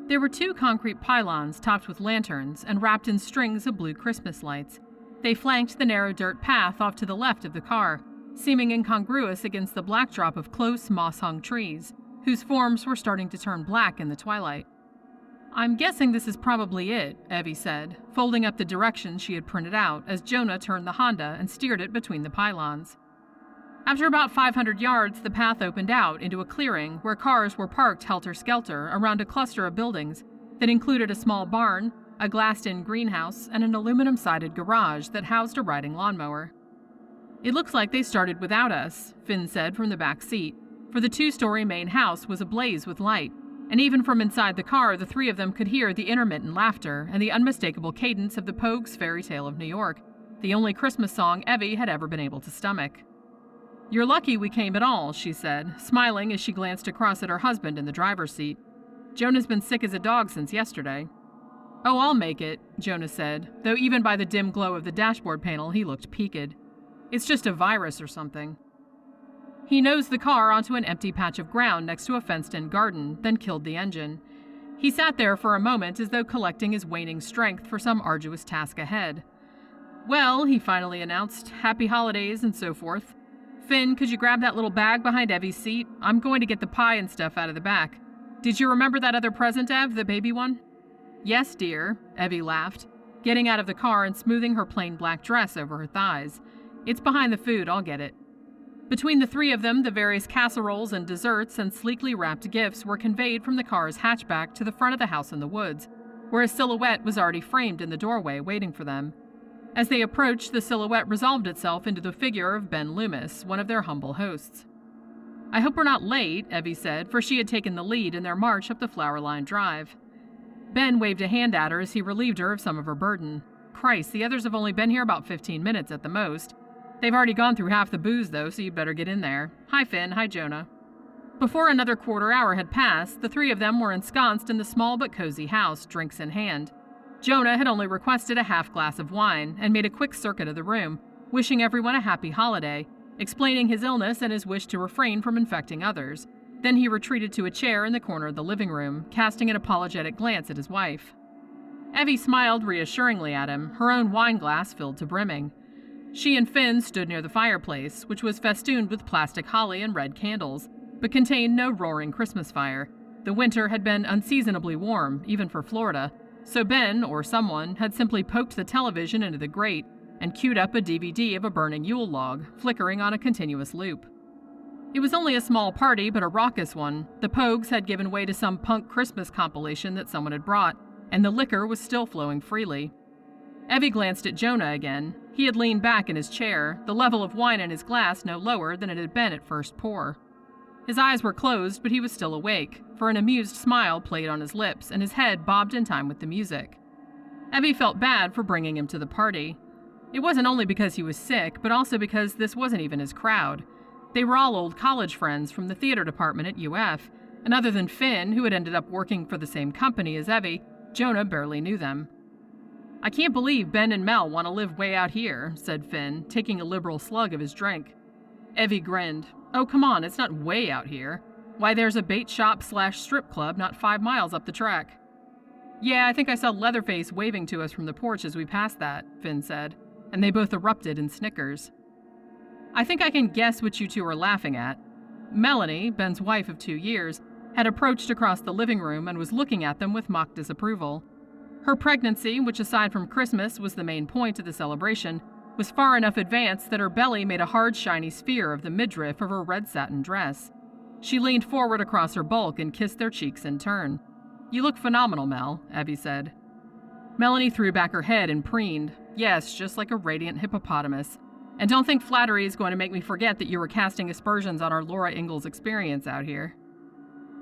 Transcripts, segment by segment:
There were 2 concrete pylons topped with lanterns and wrapped in strings of blue Christmas lights. They flanked the narrow dirt path off to the left of the car, seeming incongruous against the backdrop of close, moss-hung trees, whose forms were starting to turn black in the twilight. "I'm guessing this is probably it," Evie said, folding up the directions she had printed out as Jonah turned the Honda and steered it between the pylons. After about 500 yards, the path opened out into a clearing where cars were parked helter-skelter around a cluster of buildings that included a small barn, a glassed-in greenhouse, and an aluminum-sided garage that housed a riding lawnmower. "It looks like they started without us," Finn said from the back seat, for the 2-story main house was ablaze with light, and even from inside the car the 3 of them could hear the intermittent laughter and the unmistakable cadence of the Pogues' Fairy Tale of New York, the only Christmas song Evie had ever been able to stomach. "You're lucky we came at all," she said, smiling as she glanced across at her husband in the driver's seat. "Jonah's been sick as a dog since yesterday." "Oh, I'll make it," Jonah said, though even by the dim glow of the dashboard panel he looked peaked. "It's just a virus or something." He nosed the car onto an empty patch of ground next to a fenced-in garden, then killed the engine. He sat there for a moment as though collecting his waning strength for some arduous task ahead. "Well," he finally announced, "happy holidays and so forth. Finn, could you grab that little bag behind Evie's seat? I'm going to get the pie and stuff out of the back. Did you remember that other present, Ev, the baby one?" "Yes, dear," Evie laughed, getting out of the car and smoothing her plain black dress over her thighs. "It's behind the food, I'll get it." Between the 3 of them, the various casseroles and desserts and sleekly wrapped gifts were conveyed from the car's hatchback to the front of the house in the woods, where a silhouette was already framed in the doorway waiting for them. As they approached, the silhouette resolved itself into the figure of Ben Loomis, one of their humble hosts. "I hope we're not late," Evie said, for she had taken the lead in their march up the flower-lined drive. Ben waved a hand at her as he relieved her of some of her burden. "Christ, the others have only been here about 15 minutes at the most. They've already gone through half the booze, though, so you'd better get in there. Hi, Finn. Hi, Jonah." Before another quarter hour had passed, the 3 of them were ensconced in the small but cozy house, drinks in hand. Jonah had only requested a half glass of wine and made a quick circuit of the room, wishing everyone a happy holiday, explaining his illness and his wish to refrain from infecting others. Then he retreated to a chair in the corner of the living room, casting an apologetic glance at his wife. Evie smiled reassuringly at him, her own wine glass filled to brimming. She and Finn stood near the fireplace, which was festooned with plastic holly and red candles, but contained no roaring Christmas fire. The winter had been unseasonably warm, even for Florida, so Ben, or someone, had simply poked the television into the grate and queued up a DVD of a burning Yule log, flickering on a continuous loop. It was only a small party, but a raucous one. The Pogues had given way to some punk Christmas compilation that someone had brought, and the liquor was still flowing freely. Evie glanced at Jonah again. He had leaned back in his chair, the level of wine in his glass no lower than it had been at first pour. His eyes were closed, but he was still awake, for an amused smile played on his lips and his head bobbed in time with the music. Evie felt bad for bringing him to the party. It wasn't only because he was sick, but also because this wasn't even his crowd. They were all old college friends from the theater department at UF, and other than Finn, who had ended up working for the same company as Evie, Jonah barely knew them. "I can't believe Ben and Mel want to live way out here," said Finn, taking a liberal slug of his drink. Evie grinned. "Oh, come on, it's not way out here. Why, there's a bait shop/strip club not 5 miles up the track." "Yeah, I think I saw Leatherface waving to us from the porch as we passed that," Finn said, and they both erupted in snickers. "I think I can guess what you 2 are laughing at." Melanie, Ben's wife of 2 years, had approached across the living room and was looking at them with mock disapproval. Her pregnancy, which aside from Christmas was the main point of the celebration, was far enough advanced that her belly made a hard, shiny sphere of the midriff of her red satin dress. She leaned forward across her bulk and kissed their cheeks in turn. "You look phenomenal, Mel," Evie said. Melanie threw back her head and preened. "Yes, just like a radiant hippopotamus. And don't think flattery is going to make me forget that you were casting aspersions on our Laura Ingalls experience out here."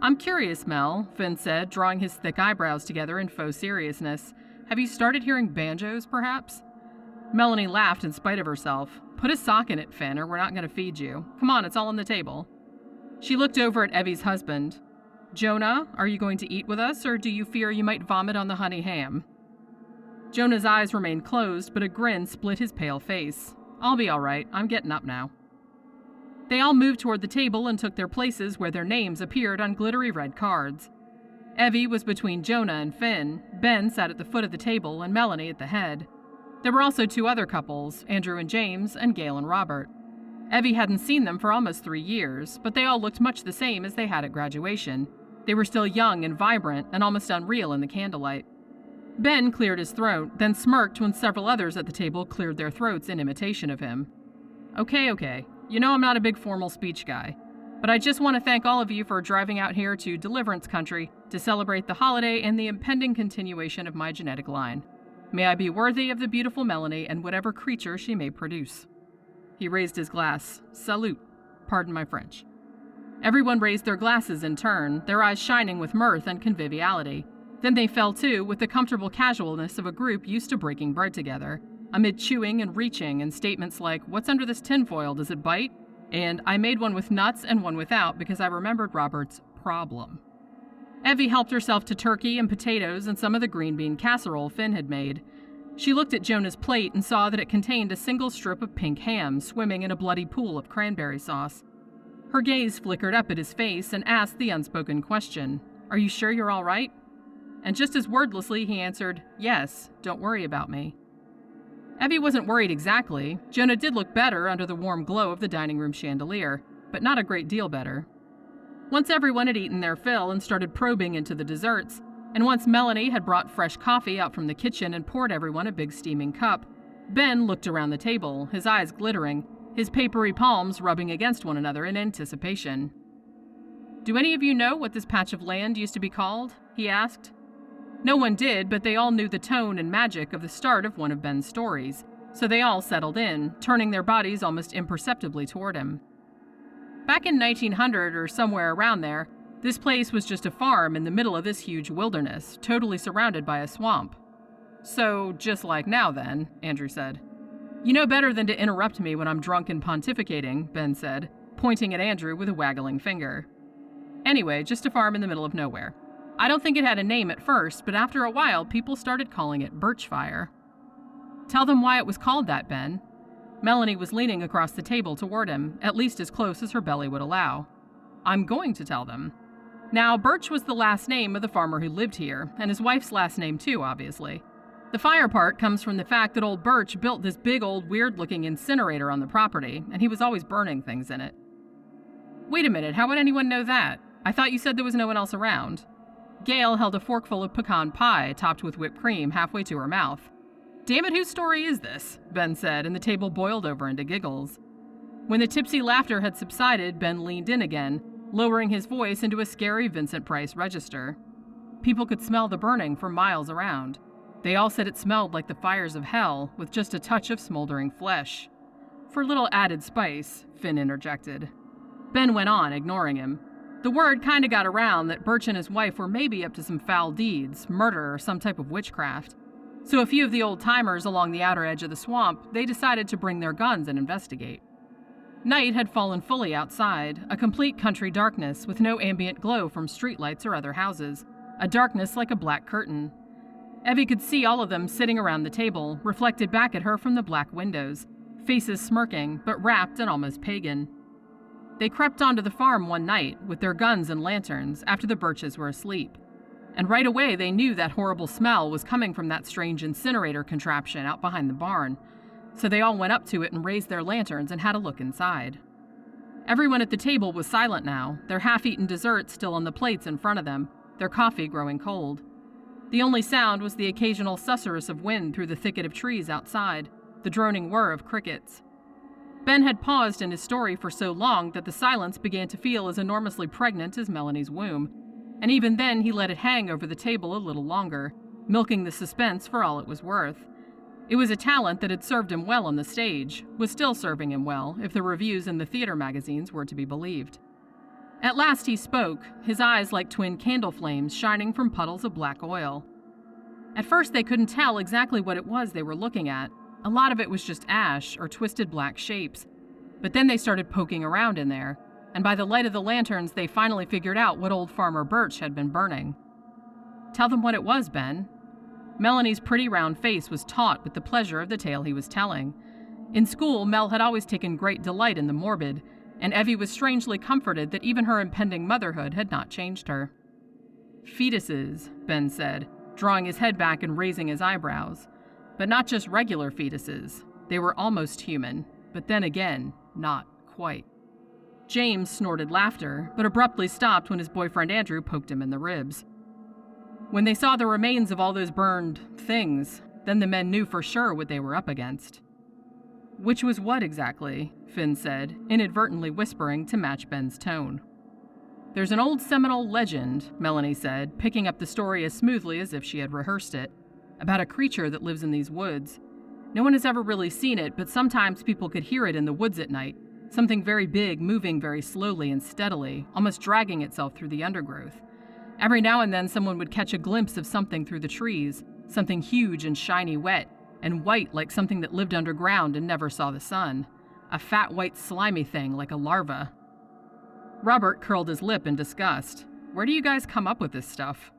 "I'm curious, Mel," Finn said, drawing his thick eyebrows together in faux seriousness. "Have you started hearing banjos, perhaps?" Melanie laughed in spite of herself. "Put a sock in it, Finn, or we're not going to feed you. Come on, it's all on the table." She looked over at Evie's husband. "Jonah, are you going to eat with us, or do you fear you might vomit on the honey ham?" Jonah's eyes remained closed, but a grin split his pale face. "I'll be all right. I'm getting up now." They all moved toward the table and took their places where their names appeared on glittery red cards. Evie was between Jonah and Finn, Ben sat at the foot of the table, and Melanie at the head. There were also 2 other couples, Andrew and James, and Gail and Robert. Evie hadn't seen them for almost 3 years, but they all looked much the same as they had at graduation. They were still young and vibrant and almost unreal in the candlelight. Ben cleared his throat, then smirked when several others at the table cleared their throats in imitation of him. Okay. You know I'm not a big formal speech guy, but I just want to thank all of you for driving out here to Deliverance Country to celebrate the holiday and the impending continuation of my genetic line. May I be worthy of the beautiful Melanie and whatever creature she may produce." He raised his glass. Salute. Pardon my French. Everyone raised their glasses in turn, their eyes shining with mirth and conviviality. Then they fell to with the comfortable casualness of a group used to breaking bread together, amid chewing and reaching and statements like, "What's under this tinfoil? Does it bite?" And "I made one with nuts and one without because I remembered Robert's problem." Evie helped herself to turkey and potatoes and some of the green bean casserole Finn had made. She looked at Jonah's plate and saw that it contained a single strip of pink ham swimming in a bloody pool of cranberry sauce. Her gaze flickered up at his face and asked the unspoken question, "Are you sure you're all right?" And just as wordlessly he answered, "Yes, don't worry about me." Evie wasn't worried exactly. Jonah did look better under the warm glow of the dining room chandelier, but not a great deal better. Once everyone had eaten their fill and started probing into the desserts, and once Melanie had brought fresh coffee out from the kitchen and poured everyone a big steaming cup, Ben looked around the table, his eyes glittering, his papery palms rubbing against one another in anticipation. "Do any of you know what this patch of land used to be called?" he asked. No one did, but they all knew the tone and magic of the start of one of Ben's stories, so they all settled in, turning their bodies almost imperceptibly toward him. Back in 1900 or somewhere around there, this place was just a farm in the middle of this huge wilderness, totally surrounded by a swamp. "So, just like now then," Andrew said. "You know better than to interrupt me when I'm drunk and pontificating," Ben said, pointing at Andrew with a waggling finger. "Anyway, just a farm in the middle of nowhere. I don't think it had a name at first, but after a while people started calling it Birchfire." "Tell them why it was called that, Ben." Melanie was leaning across the table toward him, at least as close as her belly would allow. "I'm going to tell them. Now, Birch was the last name of the farmer who lived here, and his wife's last name too, obviously. The fire part comes from the fact that old Birch built this big old weird-looking incinerator on the property, and he was always burning things in it." "Wait a minute, how would anyone know that? I thought you said there was no one else around." Gail held a forkful of pecan pie topped with whipped cream halfway to her mouth. "Damn it, whose story is this?" Ben said, and the table boiled over into giggles. When the tipsy laughter had subsided, Ben leaned in again, lowering his voice into a scary Vincent Price register. People could smell the burning for miles around. They all said it smelled like the fires of hell, with just a touch of smoldering flesh. "For a little added spice," Finn interjected. Ben went on, ignoring him. The word kinda got around that Birch and his wife were maybe up to some foul deeds, murder, or some type of witchcraft. So a few of the old-timers along the outer edge of the swamp, they decided to bring their guns and investigate. Night had fallen fully outside, a complete country darkness with no ambient glow from streetlights or other houses, a darkness like a black curtain. Evie could see all of them sitting around the table, reflected back at her from the black windows, faces smirking, but rapt and almost pagan. They crept onto the farm one night with their guns and lanterns after the Birches were asleep. And right away they knew that horrible smell was coming from that strange incinerator contraption out behind the barn. So they all went up to it and raised their lanterns and had a look inside. Everyone at the table was silent now, their half-eaten desserts still on the plates in front of them, their coffee growing cold. The only sound was the occasional susurrus of wind through the thicket of trees outside, the droning whir of crickets. Ben had paused in his story for so long that the silence began to feel as enormously pregnant as Melanie's womb, and even then he let it hang over the table a little longer, milking the suspense for all it was worth. It was a talent that had served him well on the stage, was still serving him well if the reviews in the theater magazines were to be believed. At last he spoke, his eyes like twin candle flames shining from puddles of black oil. At first they couldn't tell exactly what it was they were looking at. A lot of it was just ash or twisted black shapes. But then they started poking around in there, and by the light of the lanterns they finally figured out what old Farmer Birch had been burning. "Tell them what it was, Ben." Melanie's pretty round face was taut with the pleasure of the tale he was telling. In school, Mel had always taken great delight in the morbid, and Evie was strangely comforted that even her impending motherhood had not changed her. Fetuses, Ben said, drawing his head back and raising his eyebrows. But not just regular fetuses. They were almost human, but then again, not quite. James snorted laughter, but abruptly stopped when his boyfriend Andrew poked him in the ribs. When they saw the remains of all those burned things, then the men knew for sure what they were up against. Which was what exactly? Finn said, inadvertently whispering to match Ben's tone. There's an old Seminole legend, Melanie said, picking up the story as smoothly as if she had rehearsed it, about a creature that lives in these woods. No one has ever really seen it, but sometimes people could hear it in the woods at night, something very big moving very slowly and steadily, almost dragging itself through the undergrowth. Every now and then someone would catch a glimpse of something through the trees, something huge and shiny wet, and white like something that lived underground and never saw the sun. A fat white slimy thing like a larva. Robert curled his lip in disgust. Where do you guys come up with this stuff?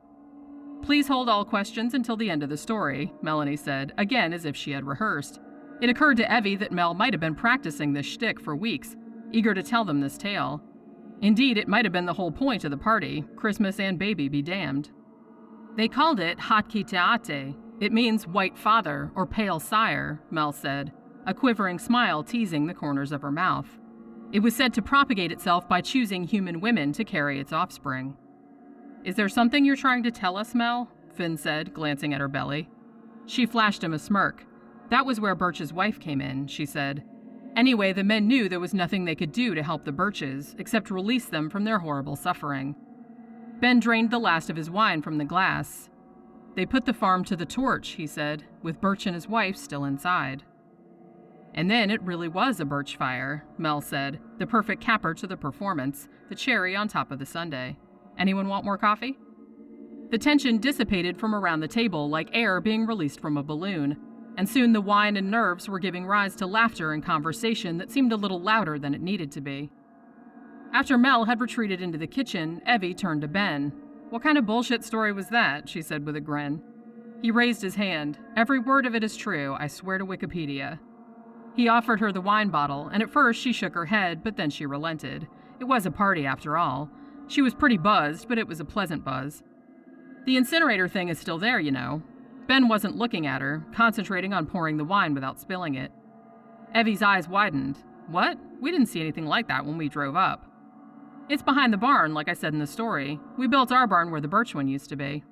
Please hold all questions until the end of the story, Melanie said, again as if she had rehearsed. It occurred to Evie that Mel might have been practicing this shtick for weeks, eager to tell them this tale. Indeed, it might have been the whole point of the party, Christmas and baby be damned. They called it Hatkiteate. It means white father or pale sire, Mel said, a quivering smile teasing the corners of her mouth. It was said to propagate itself by choosing human women to carry its offspring. Is there something you're trying to tell us, Mel? Finn said, glancing at her belly. She flashed him a smirk. That was where Birch's wife came in, she said. Anyway, the men knew there was nothing they could do to help the Birches, except release them from their horrible suffering. Ben drained the last of his wine from the glass. They put the farm to the torch, he said, with Birch and his wife still inside. And then it really was a birch fire, Mel said, the perfect capper to the performance, the cherry on top of the sundae. Anyone want more coffee? The tension dissipated from around the table like air being released from a balloon, and soon the wine and nerves were giving rise to laughter and conversation that seemed a little louder than it needed to be. After Mel had retreated into the kitchen, Evie turned to Ben. What kind of bullshit story was that? She said with a grin. He raised his hand. Every word of it is true, I swear to Wikipedia. He offered her the wine bottle, and at first she shook her head, but then she relented. It was a party after all. She was pretty buzzed, but it was a pleasant buzz. The incinerator thing is still there, you know. Ben wasn't looking at her, concentrating on pouring the wine without spilling it. Evie's eyes widened. What? We didn't see anything like that when we drove up. It's behind the barn, like I said in the story. We built our barn where the birch one used to be.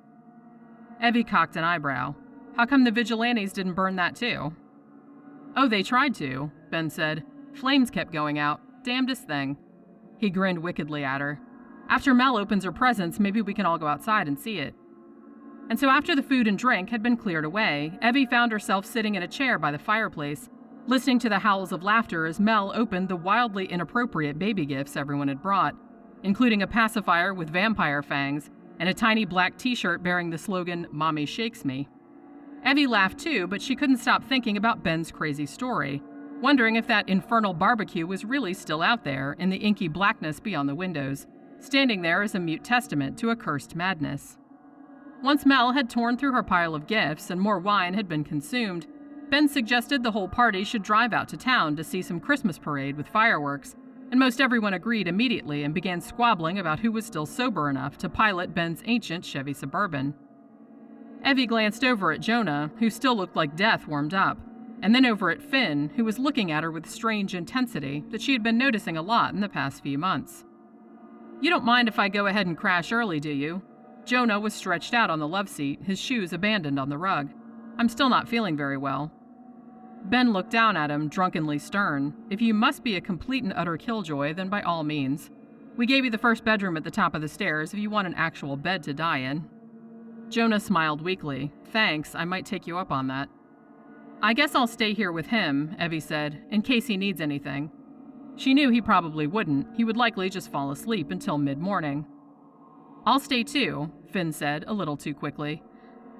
Evie cocked an eyebrow. How come the Vigilantes didn't burn that too? Oh, they tried to, Ben said. Flames kept going out. Damnedest thing. He grinned wickedly at her. After Mel opens her presents, maybe we can all go outside and see it. And so after the food and drink had been cleared away, Evie found herself sitting in a chair by the fireplace, listening to the howls of laughter as Mel opened the wildly inappropriate baby gifts everyone had brought, including a pacifier with vampire fangs and a tiny black t-shirt bearing the slogan, Mommy Shakes Me. Evie laughed too, but she couldn't stop thinking about Ben's crazy story, wondering if that infernal barbecue was really still out there in the inky blackness beyond the windows, standing there as a mute testament to a cursed madness. Once Mel had torn through her pile of gifts and more wine had been consumed, Ben suggested the whole party should drive out to town to see some Christmas parade with fireworks, and most everyone agreed immediately and began squabbling about who was still sober enough to pilot Ben's ancient Chevy Suburban. Evie glanced over at Jonah, who still looked like death warmed up, and then over at Finn, who was looking at her with strange intensity that she had been noticing a lot in the past few months. You don't mind if I go ahead and crash early, do you? Jonah was stretched out on the love seat, his shoes abandoned on the rug. I'm still not feeling very well. Ben looked down at him, drunkenly stern. If you must be a complete and utter killjoy, then by all means. We gave you the first bedroom at the top of the stairs if you want an actual bed to die in. Jonah smiled weakly. Thanks, I might take you up on that. I guess I'll stay here with him, Evie said, in case he needs anything. She knew he probably wouldn't. He would likely just fall asleep until mid-morning. I'll stay too, Finn said, a little too quickly.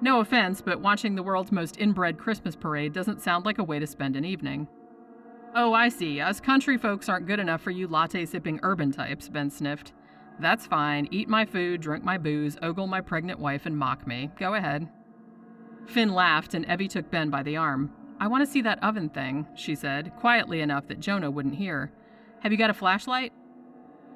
No offense, but watching the world's most inbred Christmas parade doesn't sound like a way to spend an evening. Oh, I see. Us country folks aren't good enough for you latte-sipping urban types, Ben sniffed. That's fine. Eat my food, drink my booze, ogle my pregnant wife, and mock me. Go ahead. Finn laughed, and Evie took Ben by the arm. I want to see that oven thing, she said, quietly enough that Jonah wouldn't hear. Have you got a flashlight?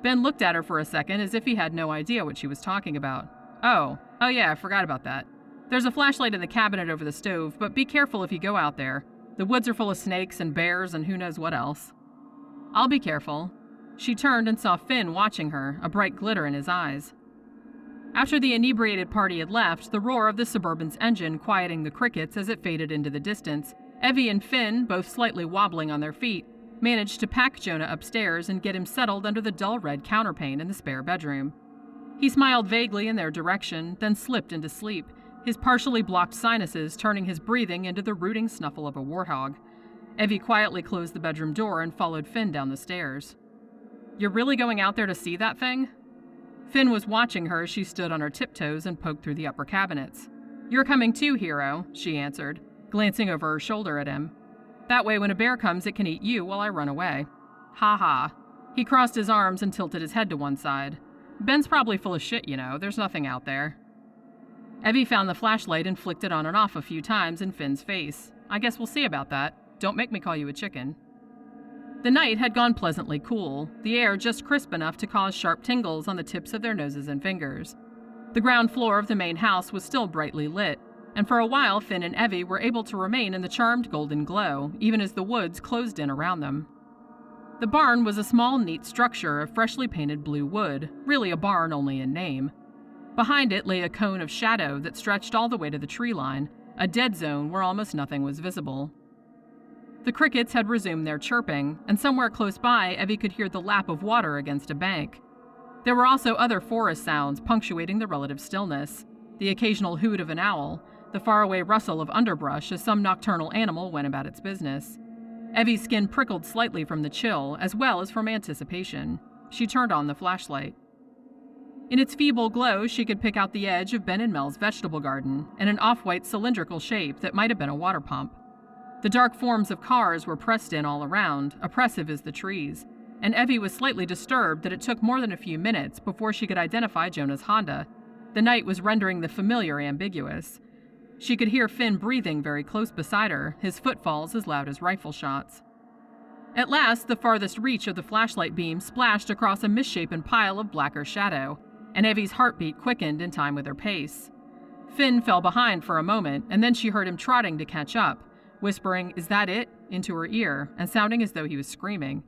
Ben looked at her for a second as if he had no idea what she was talking about. Oh yeah, I forgot about that. There's a flashlight in the cabinet over the stove, but be careful if you go out there. The woods are full of snakes and bears and who knows what else. I'll be careful. She turned and saw Finn watching her, a bright glitter in his eyes. After the inebriated party had left, the roar of the Suburban's engine quieting the crickets as it faded into the distance, Evie and Finn, both slightly wobbling on their feet, managed to pack Jonah upstairs and get him settled under the dull red counterpane in the spare bedroom. He smiled vaguely in their direction, then slipped into sleep, his partially blocked sinuses turning his breathing into the rooting snuffle of a warthog. Evie quietly closed the bedroom door and followed Finn down the stairs. You're really going out there to see that thing? Finn was watching her as she stood on her tiptoes and poked through the upper cabinets. You're coming too, hero, she answered, glancing over her shoulder at him. That way when a bear comes, it can eat you while I run away. Ha ha. He crossed his arms and tilted his head to one side. Ben's probably full of shit, you know. There's nothing out there. Evie found the flashlight and flicked it on and off a few times in Finn's face. I guess we'll see about that. Don't make me call you a chicken. The night had gone pleasantly cool, the air just crisp enough to cause sharp tingles on the tips of their noses and fingers. The ground floor of the main house was still brightly lit, and for a while Finn and Evie were able to remain in the charmed golden glow, even as the woods closed in around them. The barn was a small, neat structure of freshly painted blue wood, really a barn only in name. Behind it lay a cone of shadow that stretched all the way to the tree line, a dead zone where almost nothing was visible. The crickets had resumed their chirping, and somewhere close by Evie could hear the lap of water against a bank. There were also other forest sounds punctuating the relative stillness, the occasional hoot of an owl, the faraway rustle of underbrush as some nocturnal animal went about its business. Evie's skin prickled slightly from the chill, as well as from anticipation. She turned on the flashlight. In its feeble glow, she could pick out the edge of Ben and Mel's vegetable garden and an off-white cylindrical shape that might have been a water pump. The dark forms of cars were pressed in all around, oppressive as the trees, and Evie was slightly disturbed that it took more than a few minutes before she could identify Jonah's Honda. The night was rendering the familiar ambiguous. She could hear Finn breathing very close beside her, his footfalls as loud as rifle shots. At last, the farthest reach of the flashlight beam splashed across a misshapen pile of blacker shadow, and Evie's heartbeat quickened in time with her pace. Finn fell behind for a moment, and then she heard him trotting to catch up, whispering, "Is that it?" into her ear, and sounding as though he was screaming.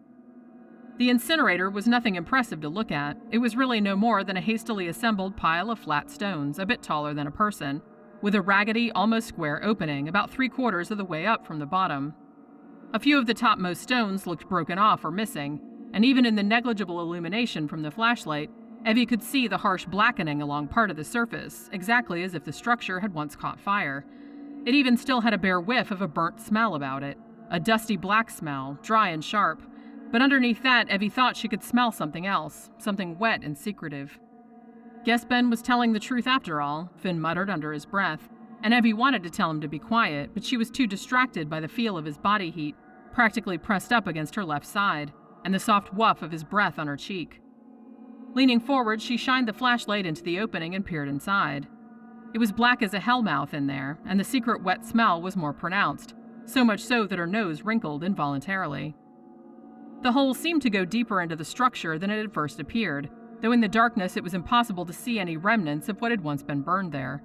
The incinerator was nothing impressive to look at. It was really no more than a hastily assembled pile of flat stones, a bit taller than a person, with a raggedy, almost square opening about 3/4 of the way up from the bottom. A few of the topmost stones looked broken off or missing, and even in the negligible illumination from the flashlight, Evie could see the harsh blackening along part of the surface, exactly as if the structure had once caught fire. It even still had a bare whiff of a burnt smell about it, a dusty black smell, dry and sharp, but underneath that Evie thought she could smell something else, something wet and secretive. Guess Ben was telling the truth after all, Finn muttered under his breath, and Evie wanted to tell him to be quiet, but she was too distracted by the feel of his body heat, practically pressed up against her left side, and the soft woof of his breath on her cheek. Leaning forward, she shined the flashlight into the opening and peered inside. It was black as a hellmouth in there, and the secret wet smell was more pronounced, so much so that her nose wrinkled involuntarily. The hole seemed to go deeper into the structure than it had first appeared, though in the darkness it was impossible to see any remnants of what had once been burned there.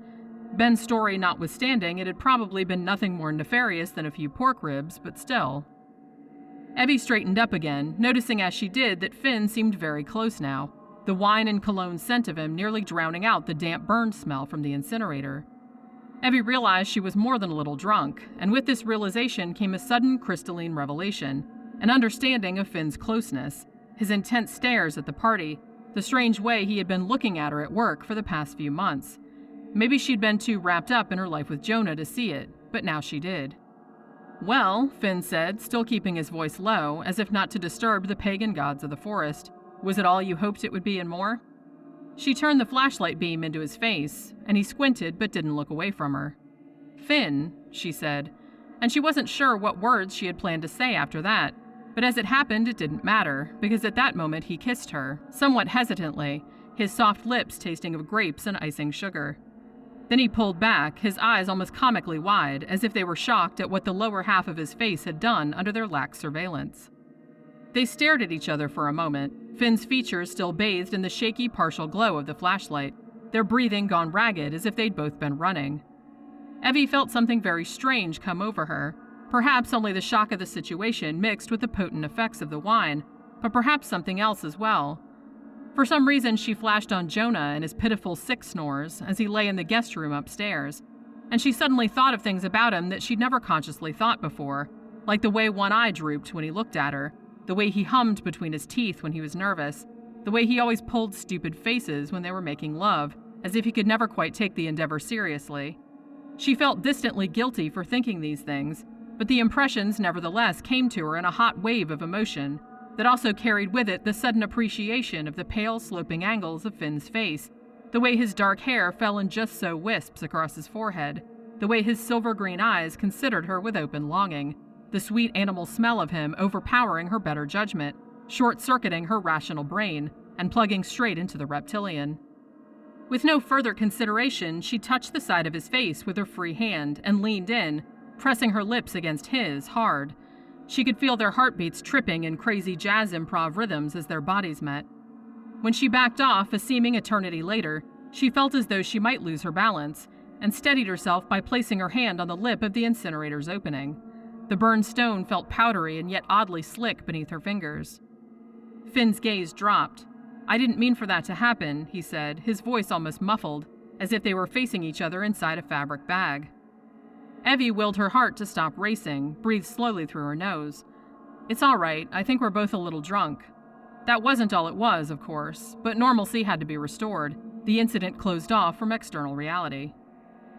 Ben's story notwithstanding, it had probably been nothing more nefarious than a few pork ribs, but still. Evie straightened up again, noticing as she did that Finn seemed very close now, the wine and cologne scent of him nearly drowning out the damp burn smell from the incinerator. Evie realized she was more than a little drunk, and with this realization came a sudden crystalline revelation, an understanding of Finn's closeness, his intense stares at the party, the strange way he had been looking at her at work for the past few months. Maybe she'd been too wrapped up in her life with Jonah to see it, but now she did. "Well," Finn said, still keeping his voice low, as if not to disturb the pagan gods of the forest, "was it all you hoped it would be and more?" She turned the flashlight beam into his face, and he squinted but didn't look away from her. "Finn," she said, and she wasn't sure what words she had planned to say after that, but as it happened it didn't matter, because at that moment he kissed her, somewhat hesitantly, his soft lips tasting of grapes and icing sugar. Then he pulled back, his eyes almost comically wide, as if they were shocked at what the lower half of his face had done under their lax surveillance. They stared at each other for a moment, Finn's features still bathed in the shaky partial glow of the flashlight, their breathing gone ragged as if they'd both been running. Evie felt something very strange come over her, perhaps only the shock of the situation mixed with the potent effects of the wine, but perhaps something else as well. For some reason, she flashed on Jonah and his pitiful sick snores as he lay in the guest room upstairs, and she suddenly thought of things about him that she'd never consciously thought before, like the way one eye drooped when he looked at her, the way he hummed between his teeth when he was nervous, the way he always pulled stupid faces when they were making love, as if he could never quite take the endeavor seriously. She felt distantly guilty for thinking these things, but the impressions nevertheless came to her in a hot wave of emotion that also carried with it the sudden appreciation of the pale sloping angles of Finn's face, the way his dark hair fell in just so wisps across his forehead, the way his silver-green eyes considered her with open longing, the sweet animal smell of him overpowering her better judgment, short-circuiting her rational brain, and plugging straight into the reptilian. With no further consideration, she touched the side of his face with her free hand and leaned in, pressing her lips against his hard. She could feel their heartbeats tripping in crazy jazz improv rhythms as their bodies met. When she backed off, a seeming eternity later, she felt as though she might lose her balance, and steadied herself by placing her hand on the lip of the incinerator's opening. The burned stone felt powdery and yet oddly slick beneath her fingers. Finn's gaze dropped. "I didn't mean for that to happen," he said, his voice almost muffled, as if they were facing each other inside a fabric bag. Evie willed her heart to stop racing, breathed slowly through her nose. "It's all right, I think we're both a little drunk." That wasn't all it was, of course, but normalcy had to be restored, the incident closed off from external reality.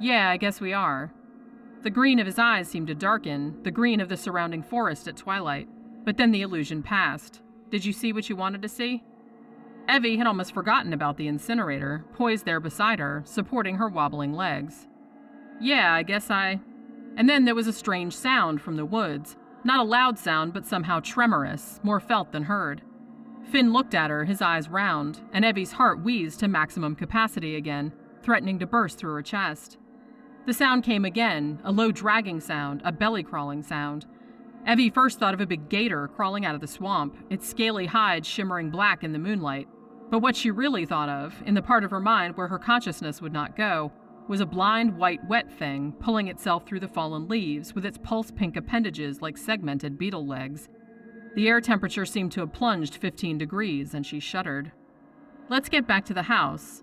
"Yeah, I guess we are." The green of his eyes seemed to darken, the green of the surrounding forest at twilight, but then the illusion passed. "Did you see what you wanted to see?" Evie had almost forgotten about the incinerator, poised there beside her, supporting her wobbling legs. "Yeah, I guess I—" And then there was a strange sound from the woods, not a loud sound but somehow tremorous, more felt than heard. Finn looked at her, his eyes round, and Evie's heart wheezed to maximum capacity again, threatening to burst through her chest. The sound came again, a low dragging sound, a belly-crawling sound. Evie first thought of a big gator crawling out of the swamp, its scaly hide shimmering black in the moonlight. But what she really thought of, in the part of her mind where her consciousness would not go, was a blind, white, wet thing pulling itself through the fallen leaves with its pulse-pink appendages like segmented beetle legs. The air temperature seemed to have plunged 15 degrees, and she shuddered. "Let's get back to the house."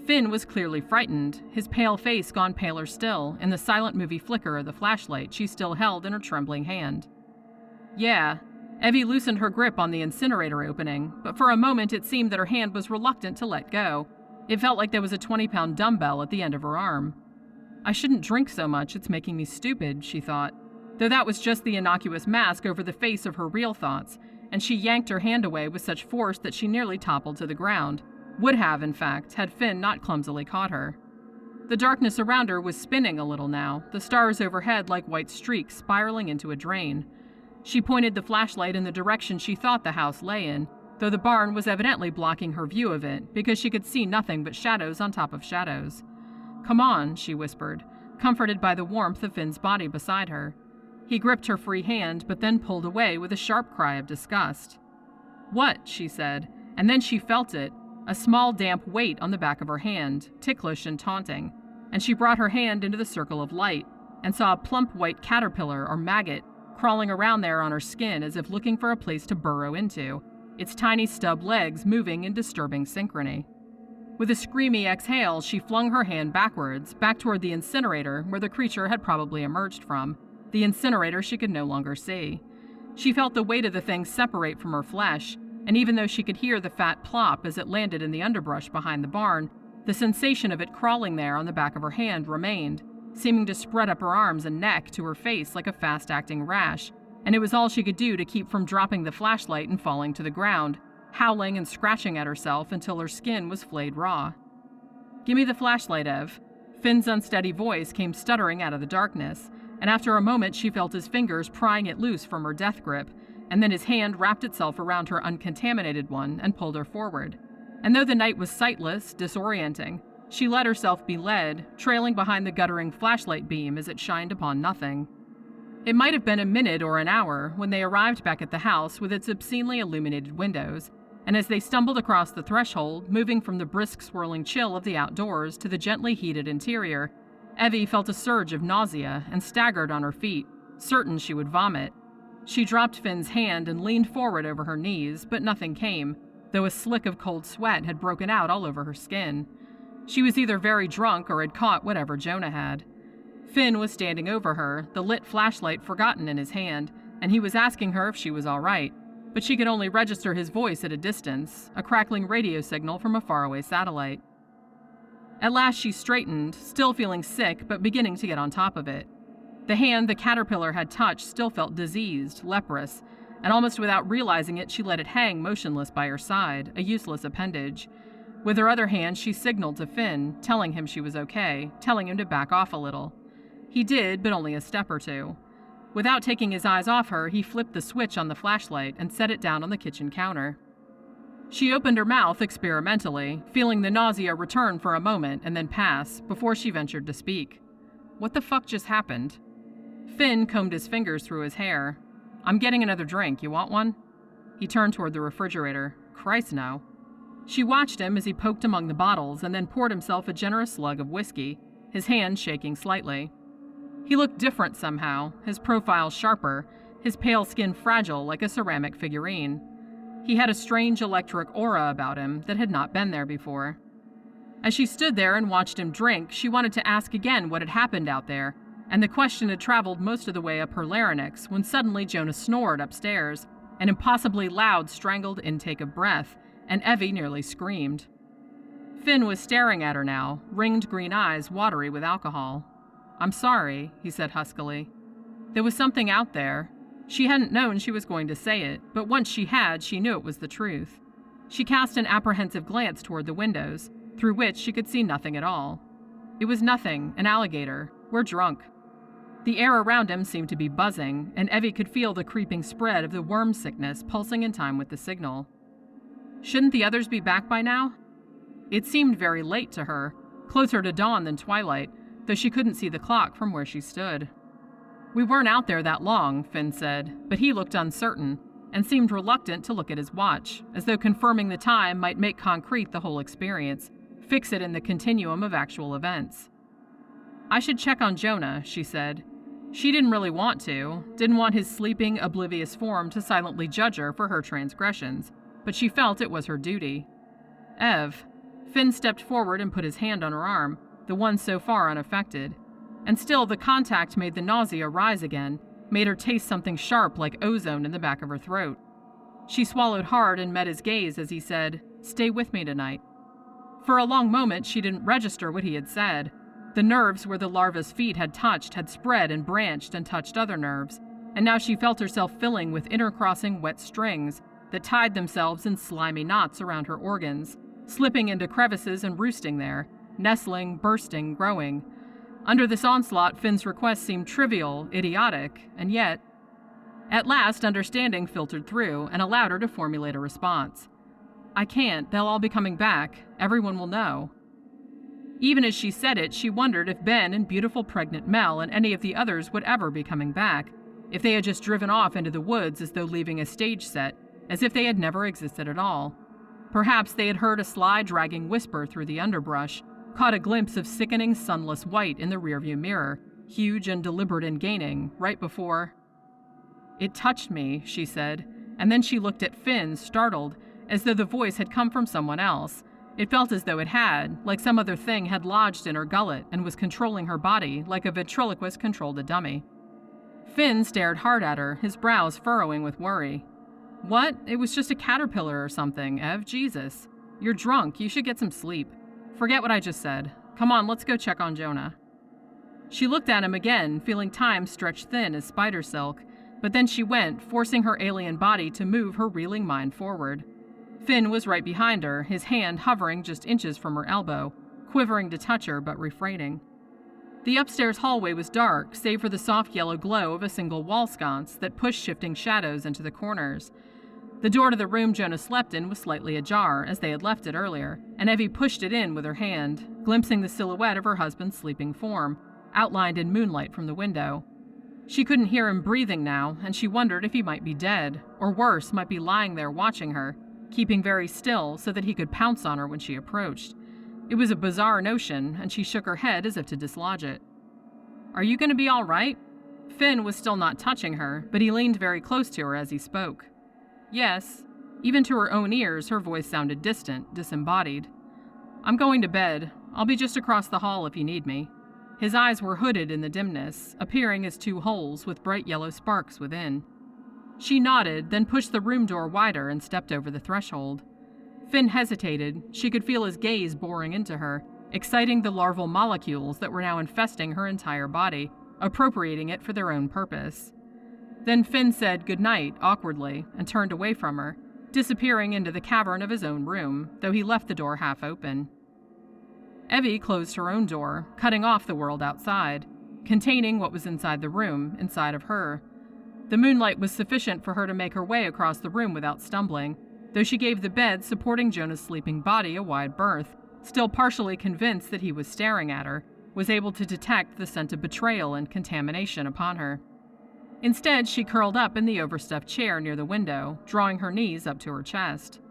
Finn was clearly frightened, his pale face gone paler still in the silent movie flicker of the flashlight she still held in her trembling hand. "Yeah." Evie loosened her grip on the incinerator opening, but for a moment it seemed that her hand was reluctant to let go. It felt like there was a 20-pound dumbbell at the end of her arm. "I shouldn't drink so much, it's making me stupid," she thought, though that was just the innocuous mask over the face of her real thoughts, and she yanked her hand away with such force that she nearly toppled to the ground. Would have, in fact, had Finn not clumsily caught her. The darkness around her was spinning a little now, the stars overhead like white streaks spiraling into a drain. She pointed the flashlight in the direction she thought the house lay in, though the barn was evidently blocking her view of it because she could see nothing but shadows on top of shadows. "Come on," she whispered, comforted by the warmth of Finn's body beside her. He gripped her free hand but then pulled away with a sharp cry of disgust. "What?" she said, and then she felt it, a small damp weight on the back of her hand, ticklish and taunting, and she brought her hand into the circle of light and saw a plump white caterpillar or maggot crawling around there on her skin as if looking for a place to burrow into, its tiny stub legs moving in disturbing synchrony. With a screamy exhale, she flung her hand backwards, back toward the incinerator where the creature had probably emerged from, the incinerator she could no longer see. She felt the weight of the thing separate from her flesh, and even though she could hear the fat plop as it landed in the underbrush behind the barn, the sensation of it crawling there on the back of her hand remained, seeming to spread up her arms and neck to her face like a fast-acting rash, and it was all she could do to keep from dropping the flashlight and falling to the ground, howling and scratching at herself until her skin was flayed raw. "Give me the flashlight, Ev." Finn's unsteady voice came stuttering out of the darkness, and after a moment she felt his fingers prying it loose from her death grip, and then his hand wrapped itself around her uncontaminated one and pulled her forward. And though the night was sightless, disorienting, she let herself be led, trailing behind the guttering flashlight beam as it shined upon nothing. It might have been a minute or an hour when they arrived back at the house with its obscenely illuminated windows, and as they stumbled across the threshold, moving from the brisk swirling chill of the outdoors to the gently heated interior, Evie felt a surge of nausea and staggered on her feet, certain she would vomit. She dropped Finn's hand and leaned forward over her knees, but nothing came, though a slick of cold sweat had broken out all over her skin. She was either very drunk or had caught whatever Jonah had. Finn was standing over her, the lit flashlight forgotten in his hand, and he was asking her if she was all right, but she could only register his voice at a distance, a crackling radio signal from a faraway satellite. At last she straightened, still feeling sick but beginning to get on top of it. The hand the caterpillar had touched still felt diseased, leprous, and almost without realizing it, she let it hang motionless by her side, a useless appendage. With her other hand, she signaled to Finn, telling him she was okay, telling him to back off a little. He did, but only a step or two. Without taking his eyes off her, he flipped the switch on the flashlight and set it down on the kitchen counter. She opened her mouth experimentally, feeling the nausea return for a moment and then pass, before she ventured to speak. What the fuck just happened? Finn combed his fingers through his hair. I'm getting another drink. You want one? He turned toward the refrigerator. Christ, no. She watched him as he poked among the bottles and then poured himself a generous slug of whiskey, his hand shaking slightly. He looked different somehow, his profile sharper, his pale skin fragile like a ceramic figurine. He had a strange electric aura about him that had not been there before. As she stood there and watched him drink, she wanted to ask again what had happened out there, and the question had traveled most of the way up her larynx when suddenly Jonah snored upstairs, an impossibly loud, strangled intake of breath, and Evie nearly screamed. Finn was staring at her now, ringed green eyes watery with alcohol. I'm sorry, he said huskily. There was something out there. She hadn't known she was going to say it, but once she had, she knew it was the truth. She cast an apprehensive glance toward the windows, through which she could see nothing at all. It was nothing, an alligator. We're drunk. The air around him seemed to be buzzing, and Evie could feel the creeping spread of the worm sickness pulsing in time with the signal. Shouldn't the others be back by now? It seemed very late to her, closer to dawn than twilight, though she couldn't see the clock from where she stood. We weren't out there that long, Finn said, but he looked uncertain, and seemed reluctant to look at his watch, as though confirming the time might make concrete the whole experience, fix it in the continuum of actual events. I should check on Jonah, she said. She didn't really want to, didn't want his sleeping, oblivious form to silently judge her for her transgressions, but she felt it was her duty. Ev. Finn stepped forward and put his hand on her arm, the one so far unaffected. And still the contact made the nausea rise again, made her taste something sharp like ozone in the back of her throat. She swallowed hard and met his gaze as he said, "Stay with me tonight." For a long moment she didn't register what he had said. The nerves where the larva's feet had touched had spread and branched and touched other nerves, and now she felt herself filling with intercrossing wet strings that tied themselves in slimy knots around her organs, slipping into crevices and roosting there, nestling, bursting, growing. Under this onslaught, Finn's request seemed trivial, idiotic, and yet... At last, understanding filtered through and allowed her to formulate a response. I can't. They'll all be coming back. Everyone will know. Even as she said it, she wondered if Ben and beautiful pregnant Mel and any of the others would ever be coming back, if they had just driven off into the woods as though leaving a stage set, as if they had never existed at all. Perhaps they had heard a sly, dragging whisper through the underbrush, caught a glimpse of sickening sunless white in the rearview mirror, huge and deliberate in gaining, right before... It touched me, she said, and then she looked at Finn, startled, as though the voice had come from someone else. It felt as though it had, like some other thing had lodged in her gullet and was controlling her body like a ventriloquist controlled a dummy. Finn stared hard at her, his brows furrowing with worry. What? It was just a caterpillar or something, Ev. Jesus. You're drunk. You should get some sleep. Forget what I just said. Come on, let's go check on Jonah. She looked at him again, feeling time stretched thin as spider silk, but then she went, forcing her alien body to move her reeling mind forward. Finn was right behind her, his hand hovering just inches from her elbow, quivering to touch her but refraining. The upstairs hallway was dark, save for the soft yellow glow of a single wall sconce that pushed shifting shadows into the corners. The door to the room Jonah slept in was slightly ajar, as they had left it earlier, and Evie pushed it in with her hand, glimpsing the silhouette of her husband's sleeping form, outlined in moonlight from the window. She couldn't hear him breathing now, and she wondered if he might be dead, or worse, might be lying there watching her, keeping very still so that he could pounce on her when she approached. It was a bizarre notion, and she shook her head as if to dislodge it. "Are you going to be all right?" Finn was still not touching her, but he leaned very close to her as he spoke. "Yes." Even to her own ears, her voice sounded distant, disembodied. "I'm going to bed. I'll be just across the hall if you need me." His eyes were hooded in the dimness, appearing as two holes with bright yellow sparks within. She nodded, then pushed the room door wider and stepped over the threshold. Finn hesitated. She could feel his gaze boring into her, exciting the larval molecules that were now infesting her entire body, appropriating it for their own purpose. Then Finn said goodnight awkwardly and turned away from her, disappearing into the cavern of his own room, though he left the door half open. Evie closed her own door, cutting off the world outside, containing what was inside the room, inside of her. The moonlight was sufficient for her to make her way across the room without stumbling, though she gave the bed supporting Jonah's sleeping body a wide berth, still partially convinced that he was staring at her, was able to detect the scent of betrayal and contamination upon her. Instead, she curled up in the overstuffed chair near the window, drawing her knees up to her chest.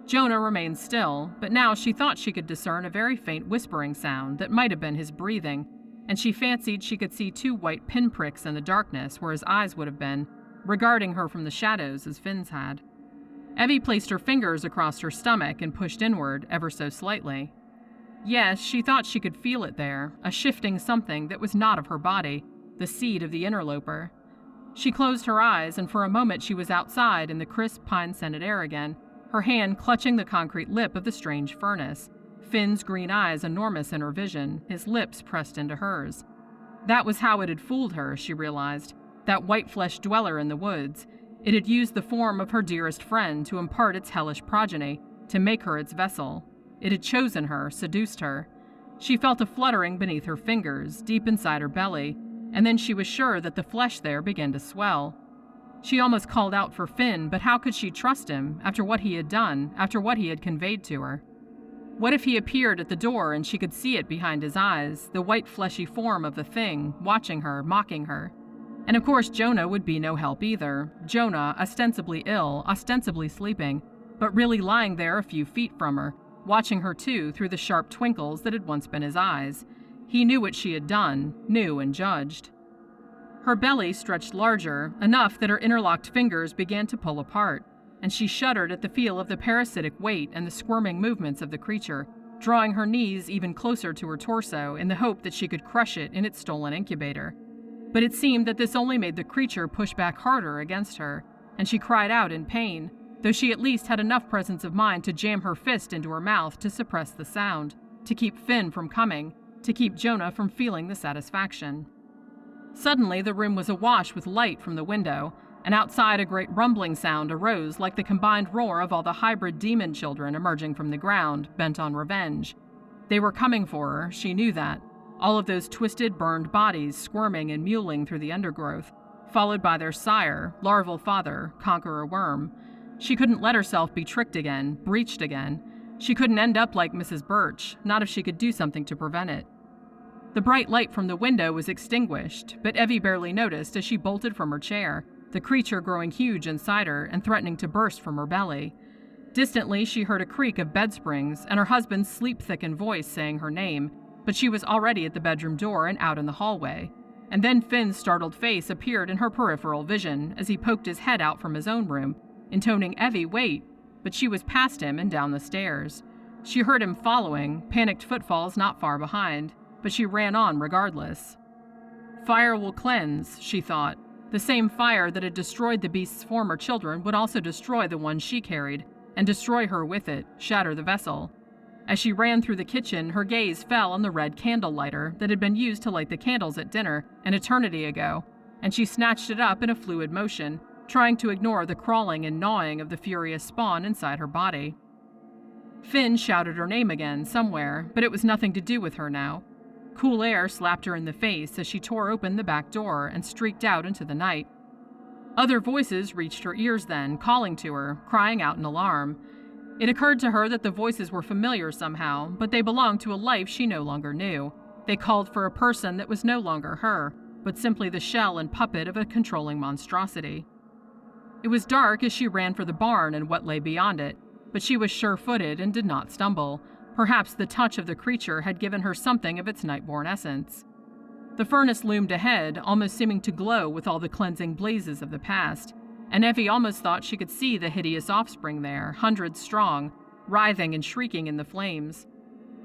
Jonah remained still, but now she thought she could discern a very faint whispering sound that might have been his breathing, and she fancied she could see two white pinpricks in the darkness where his eyes would have been, regarding her from the shadows as Finn's had. Evie placed her fingers across her stomach and pushed inward ever so slightly. Yes, she thought she could feel it there, a shifting something that was not of her body, the seed of the interloper. She closed her eyes, and for a moment she was outside in the crisp pine-scented air again, her hand clutching the concrete lip of the strange furnace, Finn's green eyes enormous in her vision, his lips pressed into hers. That was how it had fooled her, she realized, that white-fleshed dweller in the woods. It had used the form of her dearest friend to impart its hellish progeny, to make her its vessel. It had chosen her, seduced her. She felt a fluttering beneath her fingers, deep inside her belly, and then she was sure that the flesh there began to swell. She almost called out for Finn, but how could she trust him, after what he had done, after what he had conveyed to her? What if he appeared at the door and she could see it behind his eyes, the white fleshy form of the thing, watching her, mocking her? And of course Jonah would be no help either. Jonah, ostensibly ill, ostensibly sleeping, but really lying there a few feet from her, watching her too through the sharp twinkles that had once been his eyes. He knew what she had done, knew and judged. Her belly stretched larger, enough that her interlocked fingers began to pull apart, and she shuddered at the feel of the parasitic weight and the squirming movements of the creature, drawing her knees even closer to her torso in the hope that she could crush it in its stolen incubator. But it seemed that this only made the creature push back harder against her, and she cried out in pain, though she at least had enough presence of mind to jam her fist into her mouth to suppress the sound, to keep Finn from coming, to keep Jonah from feeling the satisfaction. Suddenly, the room was awash with light from the window, and outside a great rumbling sound arose like the combined roar of all the hybrid demon children emerging from the ground, bent on revenge. They were coming for her, she knew that, all of those twisted, burned bodies squirming and mewling through the undergrowth, followed by their sire, larval father, Conqueror Worm. She couldn't let herself be tricked again, breached again. She couldn't end up like Mrs. Birch, not if she could do something to prevent it. The bright light from the window was extinguished, but Evie barely noticed as she bolted from her chair, the creature growing huge inside her and threatening to burst from her belly. Distantly, she heard a creak of bed springs and her husband's sleep-thickened voice saying her name, but she was already at the bedroom door and out in the hallway. And then Finn's startled face appeared in her peripheral vision as he poked his head out from his own room, intoning, "Evie, wait," but she was past him and down the stairs. She heard him following, panicked footfalls not far behind, but she ran on regardless. Fire will cleanse, she thought. The same fire that had destroyed the beast's former children would also destroy the one she carried, and destroy her with it, shatter the vessel. As she ran through the kitchen, her gaze fell on the red candle lighter that had been used to light the candles at dinner an eternity ago, and she snatched it up in a fluid motion, trying to ignore the crawling and gnawing of the furious spawn inside her body. Finn shouted her name again somewhere, but it was nothing to do with her now. Cool air slapped her in the face as she tore open the back door and streaked out into the night. Other voices reached her ears then, calling to her, crying out in alarm. It occurred to her that the voices were familiar somehow, but they belonged to a life she no longer knew. They called for a person that was no longer her, but simply the shell and puppet of a controlling monstrosity. It was dark as she ran for the barn and what lay beyond it, but she was sure-footed and did not stumble. Perhaps the touch of the creature had given her something of its nightborn essence. The furnace loomed ahead, almost seeming to glow with all the cleansing blazes of the past, and Evie almost thought she could see the hideous offspring there, hundreds strong, writhing and shrieking in the flames.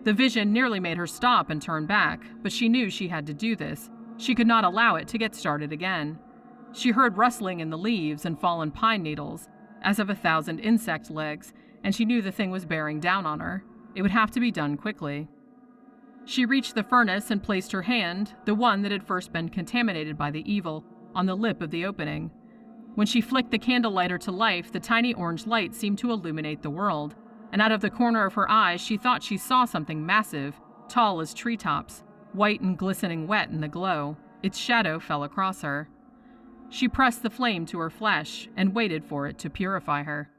The vision nearly made her stop and turn back, but she knew she had to do this. She could not allow it to get started again. She heard rustling in the leaves and fallen pine needles, as of 1,000 insect legs, and she knew the thing was bearing down on her. It would have to be done quickly. She reached the furnace and placed her hand, the one that had first been contaminated by the evil, on the lip of the opening. When she flicked the candle lighter to life, the tiny orange light seemed to illuminate the world, and out of the corner of her eyes she thought she saw something massive, tall as treetops, white and glistening wet in the glow. Its shadow fell across her. She pressed the flame to her flesh and waited for it to purify her.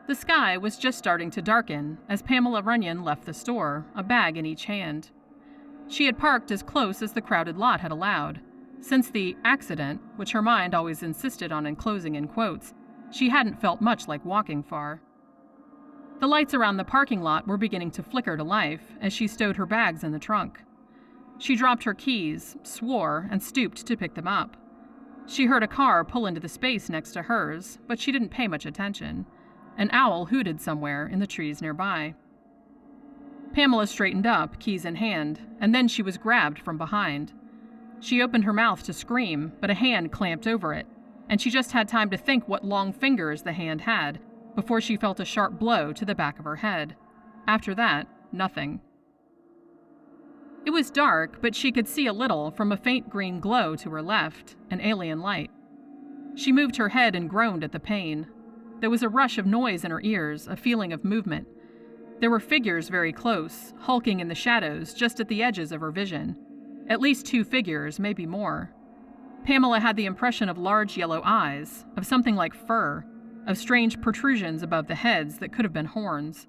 The sky was just starting to darken as Pamela Runyon left the store, a bag in each hand. She had parked as close as the crowded lot had allowed. Since the accident, which her mind always insisted on enclosing in quotes, she hadn't felt much like walking far. The lights around the parking lot were beginning to flicker to life as she stowed her bags in the trunk. She dropped her keys, swore, and stooped to pick them up. She heard a car pull into the space next to hers, but she didn't pay much attention. An owl hooted somewhere in the trees nearby. Pamela straightened up, keys in hand, and then she was grabbed from behind. She opened her mouth to scream, but a hand clamped over it, and she just had time to think what long fingers the hand had before she felt a sharp blow to the back of her head. After that, nothing. It was dark, but she could see a little from a faint green glow to her left, an alien light. She moved her head and groaned at the pain. There was a rush of noise in her ears, a feeling of movement. There were figures very close, hulking in the shadows just at the edges of her vision. At least 2 figures, maybe more. Pamela had the impression of large yellow eyes, of something like fur, of strange protrusions above the heads that could have been horns.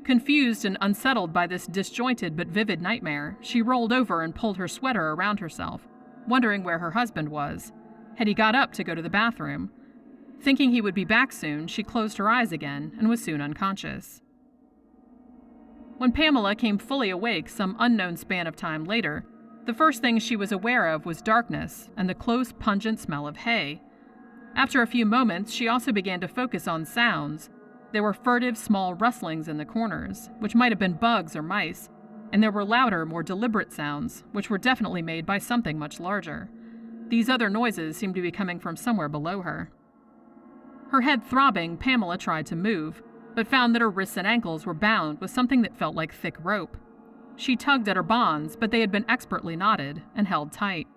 Confused and unsettled by this disjointed but vivid nightmare, she rolled over and pulled her sweater around herself, wondering where her husband was. Had he got up to go to the bathroom? Thinking he would be back soon, she closed her eyes again and was soon unconscious. When Pamela came fully awake some unknown span of time later, the first thing she was aware of was darkness and the close, pungent smell of hay. After a few moments, she also began to focus on sounds. There were furtive, small rustlings in the corners, which might have been bugs or mice, and there were louder, more deliberate sounds, which were definitely made by something much larger. These other noises seemed to be coming from somewhere below her. Her head throbbing, Pamela tried to move, but found that her wrists and ankles were bound with something that felt like thick rope. She tugged at her bonds, but they had been expertly knotted and held tight.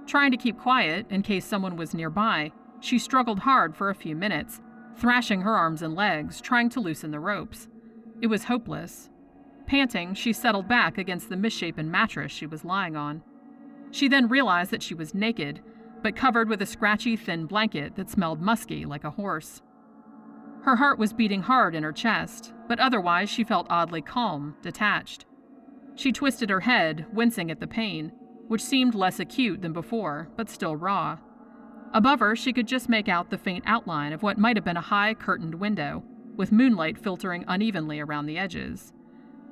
Trying to keep quiet in case someone was nearby, she struggled hard for a few minutes, thrashing her arms and legs, trying to loosen the ropes. It was hopeless. Panting, she settled back against the misshapen mattress she was lying on. She then realized that she was naked, but covered with a scratchy, thin blanket that smelled musky like a horse. Her heart was beating hard in her chest, but otherwise she felt oddly calm, detached. She twisted her head, wincing at the pain, which seemed less acute than before, but still raw. Above her, she could just make out the faint outline of what might have been a high, curtained window, with moonlight filtering unevenly around the edges.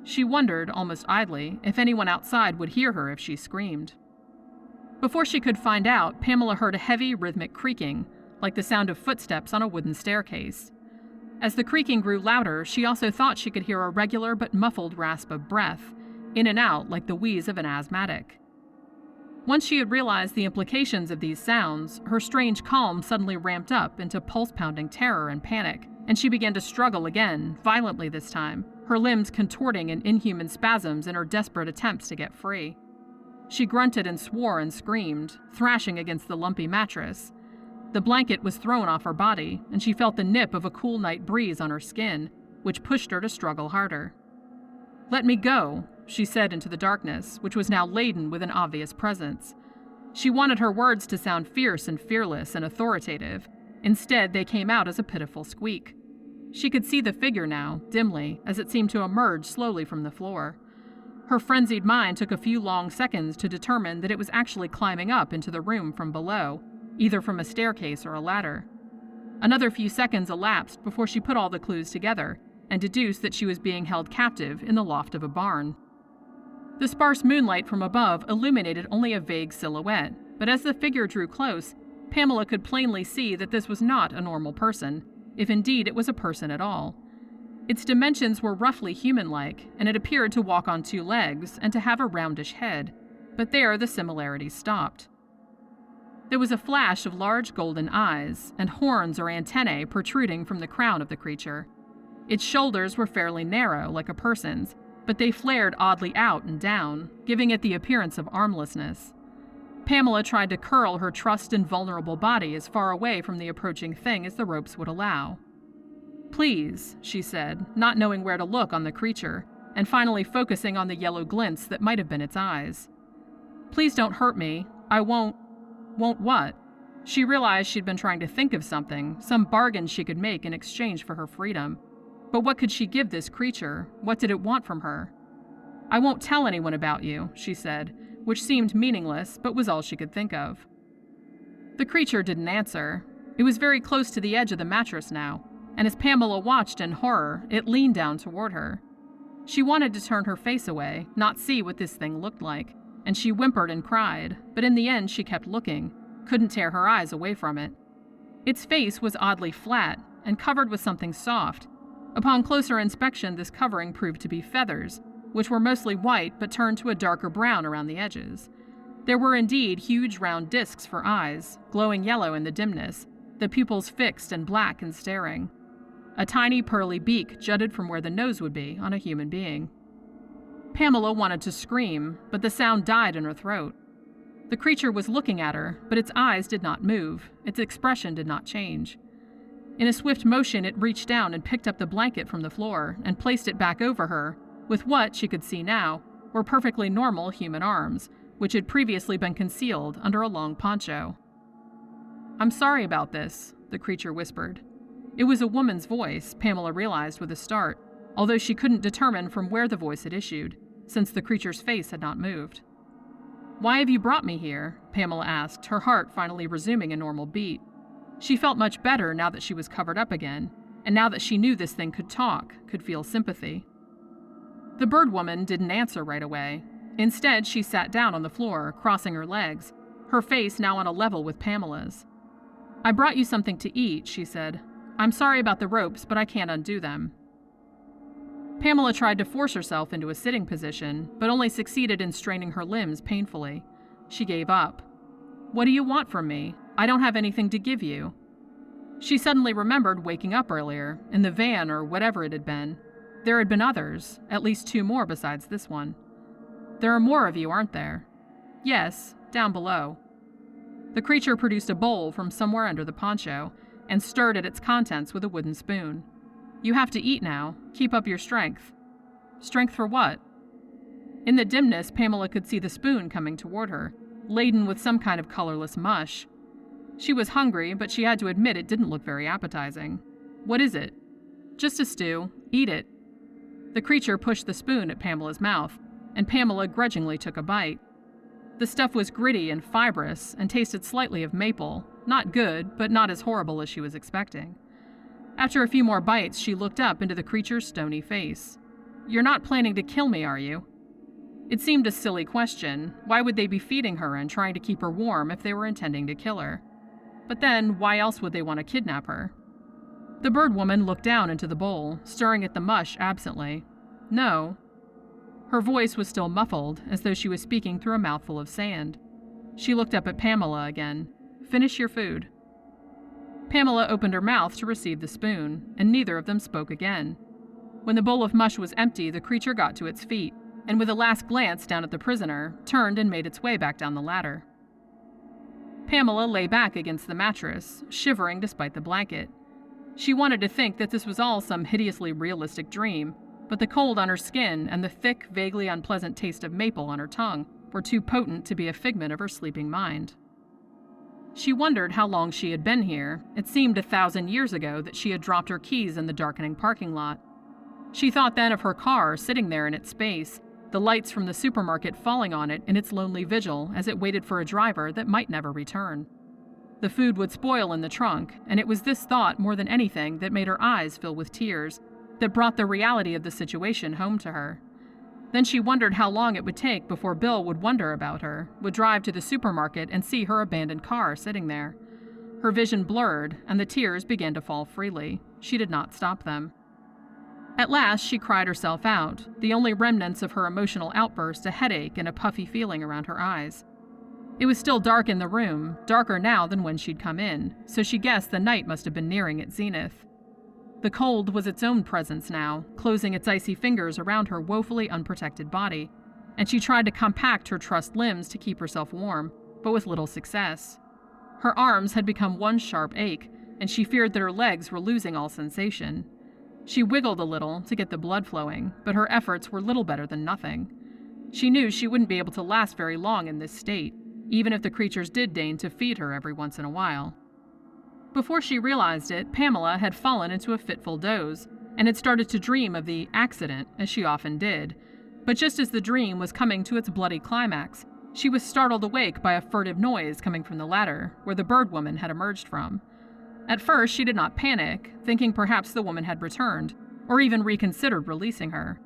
She wondered, almost idly, if anyone outside would hear her if she screamed. Before she could find out, Pamela heard a heavy, rhythmic creaking, like the sound of footsteps on a wooden staircase. As the creaking grew louder, she also thought she could hear a regular but muffled rasp of breath, in and out like the wheeze of an asthmatic. Once she had realized the implications of these sounds, her strange calm suddenly ramped up into pulse-pounding terror and panic, and she began to struggle again, violently this time, her limbs contorting in inhuman spasms in her desperate attempts to get free. She grunted and swore and screamed, thrashing against the lumpy mattress. The blanket was thrown off her body, and she felt the nip of a cool night breeze on her skin, which pushed her to struggle harder. "Let me go," she said into the darkness, which was now laden with an obvious presence. She wanted her words to sound fierce and fearless and authoritative. Instead, they came out as a pitiful squeak. She could see the figure now, dimly, as it seemed to emerge slowly from the floor. Her frenzied mind took a few long seconds to determine that it was actually climbing up into the room from below, either from a staircase or a ladder. Another few seconds elapsed before she put all the clues together and deduced that she was being held captive in the loft of a barn. The sparse moonlight from above illuminated only a vague silhouette, but as the figure drew close, Pamela could plainly see that this was not a normal person, if indeed it was a person at all. Its dimensions were roughly human-like, and it appeared to walk on 2 legs and to have a roundish head, but there the similarities stopped. There was a flash of large golden eyes and horns or antennae protruding from the crown of the creature. Its shoulders were fairly narrow, like a person's, but they flared oddly out and down, giving it the appearance of armlessness. Pamela tried to curl her trussed and vulnerable body as far away from the approaching thing as the ropes would allow. "Please," she said, not knowing where to look on the creature, and finally focusing on the yellow glints that might have been its eyes. "Please don't hurt me. I won't." Won't what? She realized she'd been trying to think of something, some bargain she could make in exchange for her freedom. But what could she give this creature? What did it want from her? "I won't tell anyone about you," she said, which seemed meaningless, but was all she could think of. The creature didn't answer. It was very close to the edge of the mattress now, and as Pamela watched in horror, it leaned down toward her. She wanted to turn her face away, not see what this thing looked like, and she whimpered and cried, but in the end she kept looking, couldn't tear her eyes away from it. Its face was oddly flat and covered with something soft. Upon closer inspection, this covering proved to be feathers, which were mostly white but turned to a darker brown around the edges. There were indeed huge round discs for eyes, glowing yellow in the dimness, the pupils fixed and black and staring. A tiny pearly beak jutted from where the nose would be on a human being. Pamela wanted to scream, but the sound died in her throat. The creature was looking at her, but its eyes did not move, its expression did not change. In a swift motion, it reached down and picked up the blanket from the floor and placed it back over her, with what, she could see now, were perfectly normal human arms, which had previously been concealed under a long poncho. "I'm sorry about this," the creature whispered. It was a woman's voice, Pamela realized with a start, although she couldn't determine from where the voice had issued, since the creature's face had not moved. "Why have you brought me here?" Pamela asked, her heart finally resuming a normal beat. She felt much better now that she was covered up again, and now that she knew this thing could talk, could feel sympathy. The bird woman didn't answer right away. Instead, she sat down on the floor, crossing her legs, her face now on a level with Pamela's. "I brought you something to eat," she said. "I'm sorry about the ropes, but I can't undo them." Pamela tried to force herself into a sitting position, but only succeeded in straining her limbs painfully. She gave up. "What do you want from me? I don't have anything to give you." She suddenly remembered waking up earlier, in the van or whatever it had been. There had been others, at least 2 more besides this one. "There are more of you, aren't there?" "Yes, down below." The creature produced a bowl from somewhere under the poncho and stirred at its contents with a wooden spoon. "You have to eat now. Keep up your strength." "Strength for what?" In the dimness, Pamela could see the spoon coming toward her, laden with some kind of colorless mush. She was hungry, but she had to admit it didn't look very appetizing. "What is it?" "Just a stew. Eat it." The creature pushed the spoon at Pamela's mouth, and Pamela grudgingly took a bite. The stuff was gritty and fibrous and tasted slightly of maple, not good, but not as horrible as she was expecting. After a few more bites, she looked up into the creature's stony face. "You're not planning to kill me, are you?" It seemed a silly question. Why would they be feeding her and trying to keep her warm if they were intending to kill her? But then, why else would they want to kidnap her? The bird woman looked down into the bowl, stirring at the mush absently. "No." Her voice was still muffled, as though she was speaking through a mouthful of sand. She looked up at Pamela again. "Finish your food." Pamela opened her mouth to receive the spoon, and neither of them spoke again. When the bowl of mush was empty, the creature got to its feet, and with a last glance down at the prisoner, turned and made its way back down the ladder. Pamela lay back against the mattress, shivering despite the blanket. She wanted to think that this was all some hideously realistic dream, but the cold on her skin and the thick, vaguely unpleasant taste of maple on her tongue were too potent to be a figment of her sleeping mind. She wondered how long she had been here. It seemed 1,000 years ago that she had dropped her keys in the darkening parking lot. She thought then of her car sitting there in its space, the lights from the supermarket falling on it in its lonely vigil as it waited for a driver that might never return. The food would spoil in the trunk, and it was this thought more than anything that made her eyes fill with tears, that brought the reality of the situation home to her. Then she wondered how long it would take before Bill would wonder about her, would drive to the supermarket and see her abandoned car sitting there. Her vision blurred, and the tears began to fall freely. She did not stop them. At last, she cried herself out, the only remnants of her emotional outburst a headache and a puffy feeling around her eyes. It was still dark in the room, darker now than when she'd come in, so she guessed the night must have been nearing its zenith. The cold was its own presence now, closing its icy fingers around her woefully unprotected body, and she tried to compact her trussed limbs to keep herself warm, but with little success. Her arms had become one sharp ache, and she feared that her legs were losing all sensation. She wiggled a little to get the blood flowing, but her efforts were little better than nothing. She knew she wouldn't be able to last very long in this state, even if the creatures did deign to feed her every once in a while. Before she realized it, Pamela had fallen into a fitful doze, and had started to dream of the accident, as she often did. But just as the dream was coming to its bloody climax, she was startled awake by a furtive noise coming from the ladder, where the bird woman had emerged from. At first, she did not panic, thinking perhaps the woman had returned, or even reconsidered releasing her.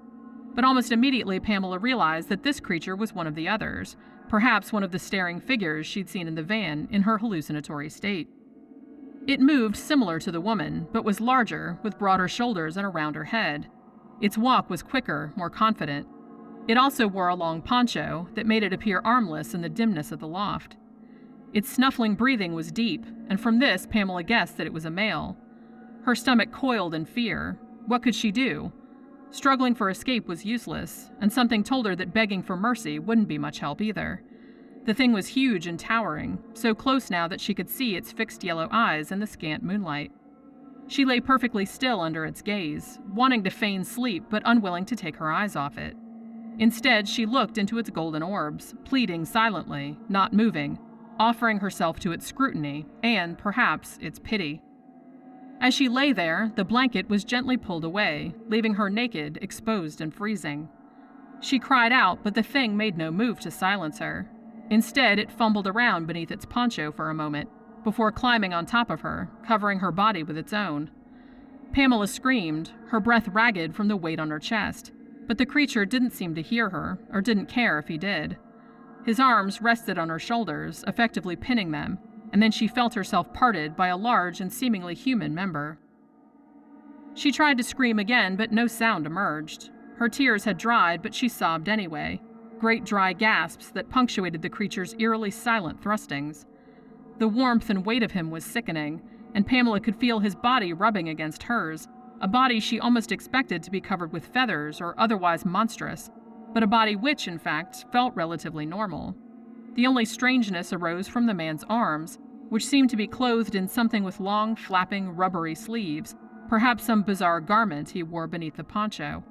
But almost immediately, Pamela realized that this creature was one of the others, perhaps one of the staring figures she'd seen in the van in her hallucinatory state. It moved similar to the woman, but was larger, with broader shoulders and a rounder head. Its walk was quicker, more confident. It also wore a long poncho that made it appear armless in the dimness of the loft. Its snuffling breathing was deep, and from this Pamela guessed that it was a male. Her stomach coiled in fear. What could she do? Struggling for escape was useless, and something told her that begging for mercy wouldn't be much help either. The thing was huge and towering, so close now that she could see its fixed yellow eyes in the scant moonlight. She lay perfectly still under its gaze, wanting to feign sleep but unwilling to take her eyes off it. Instead, she looked into its golden orbs, pleading silently, not moving, offering herself to its scrutiny and, perhaps, its pity. As she lay there, the blanket was gently pulled away, leaving her naked, exposed, and freezing. She cried out, but the thing made no move to silence her. Instead, it fumbled around beneath its poncho for a moment, before climbing on top of her, covering her body with its own. Pamela screamed, her breath ragged from the weight on her chest, but the creature didn't seem to hear her, or didn't care if he did. His arms rested on her shoulders, effectively pinning them, and then she felt herself parted by a large and seemingly human member. She tried to scream again, but no sound emerged. Her tears had dried, but she sobbed anyway, great dry gasps that punctuated the creature's eerily silent thrustings. The warmth and weight of him was sickening, and Pamela could feel his body rubbing against hers, a body she almost expected to be covered with feathers or otherwise monstrous, but a body which, in fact, felt relatively normal. The only strangeness arose from the man's arms, which seemed to be clothed in something with long, flapping, rubbery sleeves, perhaps some bizarre garment he wore beneath the poncho.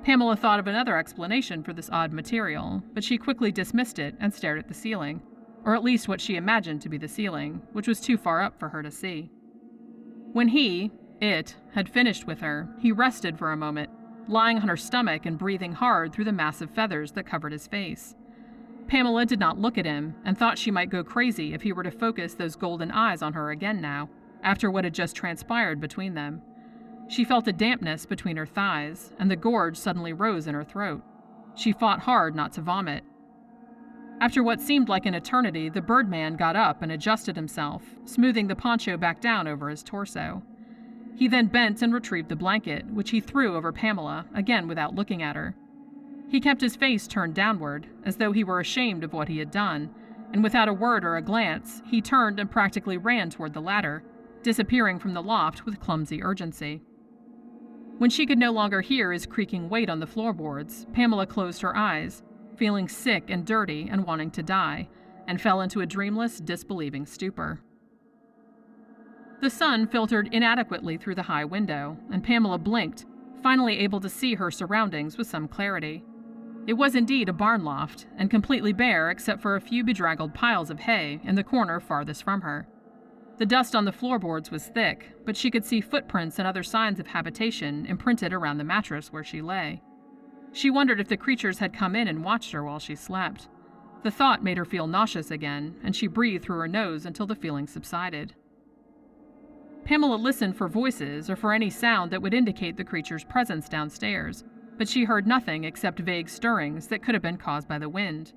Pamela thought of another explanation for this odd material, but she quickly dismissed it and stared at the ceiling, or at least what she imagined to be the ceiling, which was too far up for her to see. When it, had finished with her, he rested for a moment, lying on her stomach and breathing hard through the massive feathers that covered his face. Pamela did not look at him, and thought she might go crazy if he were to focus those golden eyes on her again now, after what had just transpired between them. She felt a dampness between her thighs, and the gorge suddenly rose in her throat. She fought hard not to vomit. After what seemed like an eternity, the Birdman got up and adjusted himself, smoothing the poncho back down over his torso. He then bent and retrieved the blanket, which he threw over Pamela, again without looking at her. He kept his face turned downward, as though he were ashamed of what he had done, and without a word or a glance, he turned and practically ran toward the ladder, disappearing from the loft with clumsy urgency. When she could no longer hear his creaking weight on the floorboards, Pamela closed her eyes, feeling sick and dirty and wanting to die, and fell into a dreamless, disbelieving stupor. The sun filtered inadequately through the high window, and Pamela blinked, finally able to see her surroundings with some clarity. It was indeed a barn loft, and completely bare except for a few bedraggled piles of hay in the corner farthest from her. The dust on the floorboards was thick, but she could see footprints and other signs of habitation imprinted around the mattress where she lay. She wondered if the creatures had come in and watched her while she slept. The thought made her feel nauseous again, and she breathed through her nose until the feeling subsided. Pamela listened for voices or for any sound that would indicate the creature's presence downstairs, but she heard nothing except vague stirrings that could have been caused by the wind.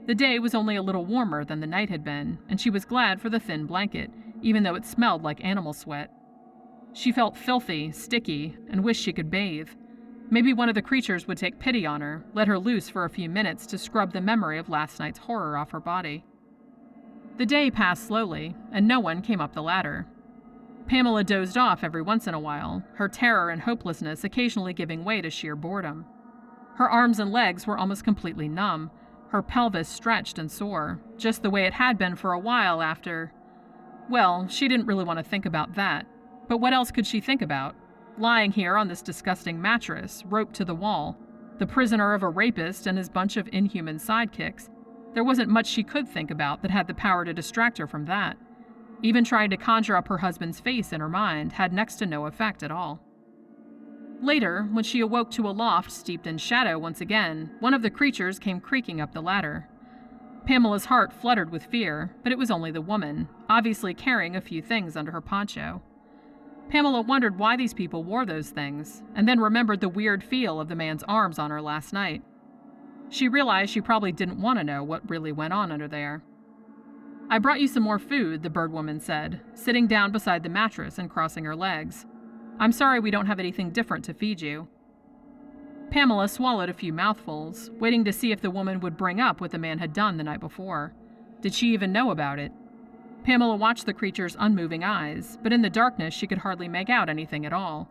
The day was only a little warmer than the night had been, and she was glad for the thin blanket, even though it smelled like animal sweat. She felt filthy, sticky, and wished she could bathe. Maybe one of the creatures would take pity on her, let her loose for a few minutes to scrub the memory of last night's horror off her body. The day passed slowly, and no one came up the ladder. Pamela dozed off every once in a while, her terror and hopelessness occasionally giving way to sheer boredom. Her arms and legs were almost completely numb, her pelvis stretched and sore, just the way it had been for a while after... Well, she didn't really want to think about that. But what else could she think about? Lying here on this disgusting mattress, roped to the wall, the prisoner of a rapist and his bunch of inhuman sidekicks. There wasn't much she could think about that had the power to distract her from that. Even trying to conjure up her husband's face in her mind had next to no effect at all. Later, when she awoke to a loft steeped in shadow once again, one of the creatures came creaking up the ladder. Pamela's heart fluttered with fear, but it was only the woman, obviously carrying a few things under her poncho. Pamela wondered why these people wore those things, and then remembered the weird feel of the man's arms on her last night. She realized she probably didn't want to know what really went on under there. "I brought you some more food," the bird woman said, sitting down beside the mattress and crossing her legs. "I'm sorry we don't have anything different to feed you." Pamela swallowed a few mouthfuls, waiting to see if the woman would bring up what the man had done the night before. Did she even know about it? Pamela watched the creature's unmoving eyes, but in the darkness she could hardly make out anything at all.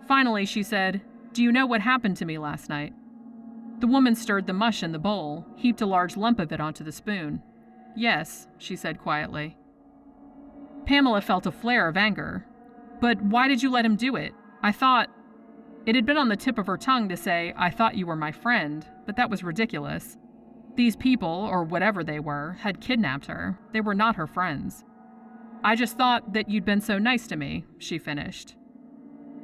Finally, she said, "Do you know what happened to me last night?" The woman stirred the mush in the bowl, heaped a large lump of it onto the spoon. "Yes," she said quietly. Pamela felt a flare of anger. "But why did you let him do it? I thought..." It had been on the tip of her tongue to say, "I thought you were my friend," but that was ridiculous. These people, or whatever they were, had kidnapped her. They were not her friends. "I just thought that you'd been so nice to me," she finished.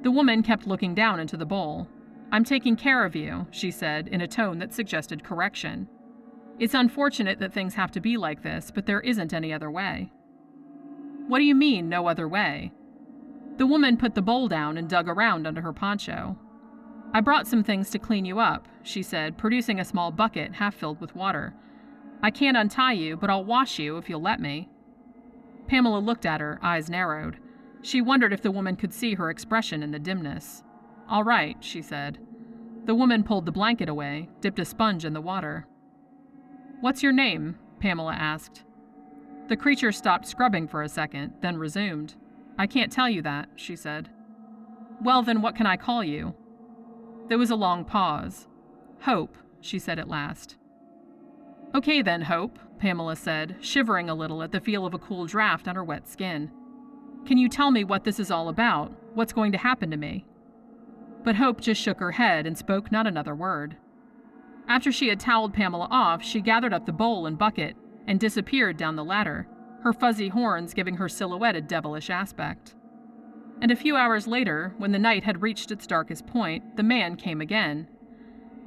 The woman kept looking down into the bowl. "I'm taking care of you," she said in a tone that suggested correction. "It's unfortunate that things have to be like this, but there isn't any other way." "What do you mean, no other way?" The woman put the bowl down and dug around under her poncho. "I brought some things to clean you up," she said, producing a small bucket half filled with water. "I can't untie you, but I'll wash you if you'll let me." Pamela looked at her, eyes narrowed. She wondered if the woman could see her expression in the dimness. "All right," she said. The woman pulled the blanket away, dipped a sponge in the water. "What's your name?" Pamela asked. The creature stopped scrubbing for a second, then resumed. "I can't tell you that," she said. "Well, then what can I call you?" There was a long pause. "Hope," she said at last. "Okay then, Hope," Pamela said, shivering a little at the feel of a cool draft on her wet skin. "Can you tell me what this is all about? What's going to happen to me?" But Hope just shook her head and spoke not another word. After she had toweled Pamela off, she gathered up the bowl and bucket and disappeared down the ladder, her fuzzy horns giving her silhouette a devilish aspect. And a few hours later, when the night had reached its darkest point, the man came again.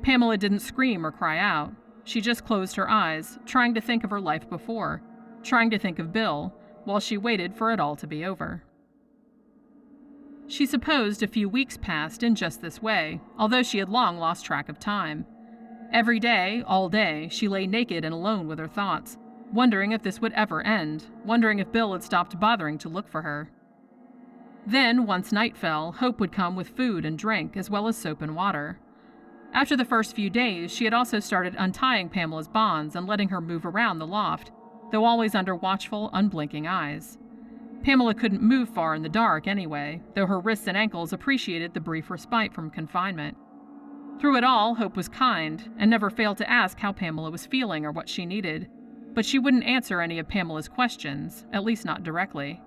Pamela didn't scream or cry out. She just closed her eyes, trying to think of her life before, trying to think of Bill, while she waited for it all to be over. She supposed a few weeks passed in just this way, although she had long lost track of time. Every day, all day, she lay naked and alone with her thoughts, wondering if this would ever end, wondering if Bill had stopped bothering to look for her. Then, once night fell, Hope would come with food and drink, as well as soap and water. After the first few days, she had also started untying Pamela's bonds and letting her move around the loft, though always under watchful, unblinking eyes. Pamela couldn't move far in the dark anyway, though her wrists and ankles appreciated the brief respite from confinement. Through it all, Hope was kind, and never failed to ask how Pamela was feeling or what she needed, but she wouldn't answer any of Pamela's questions, at least not directly.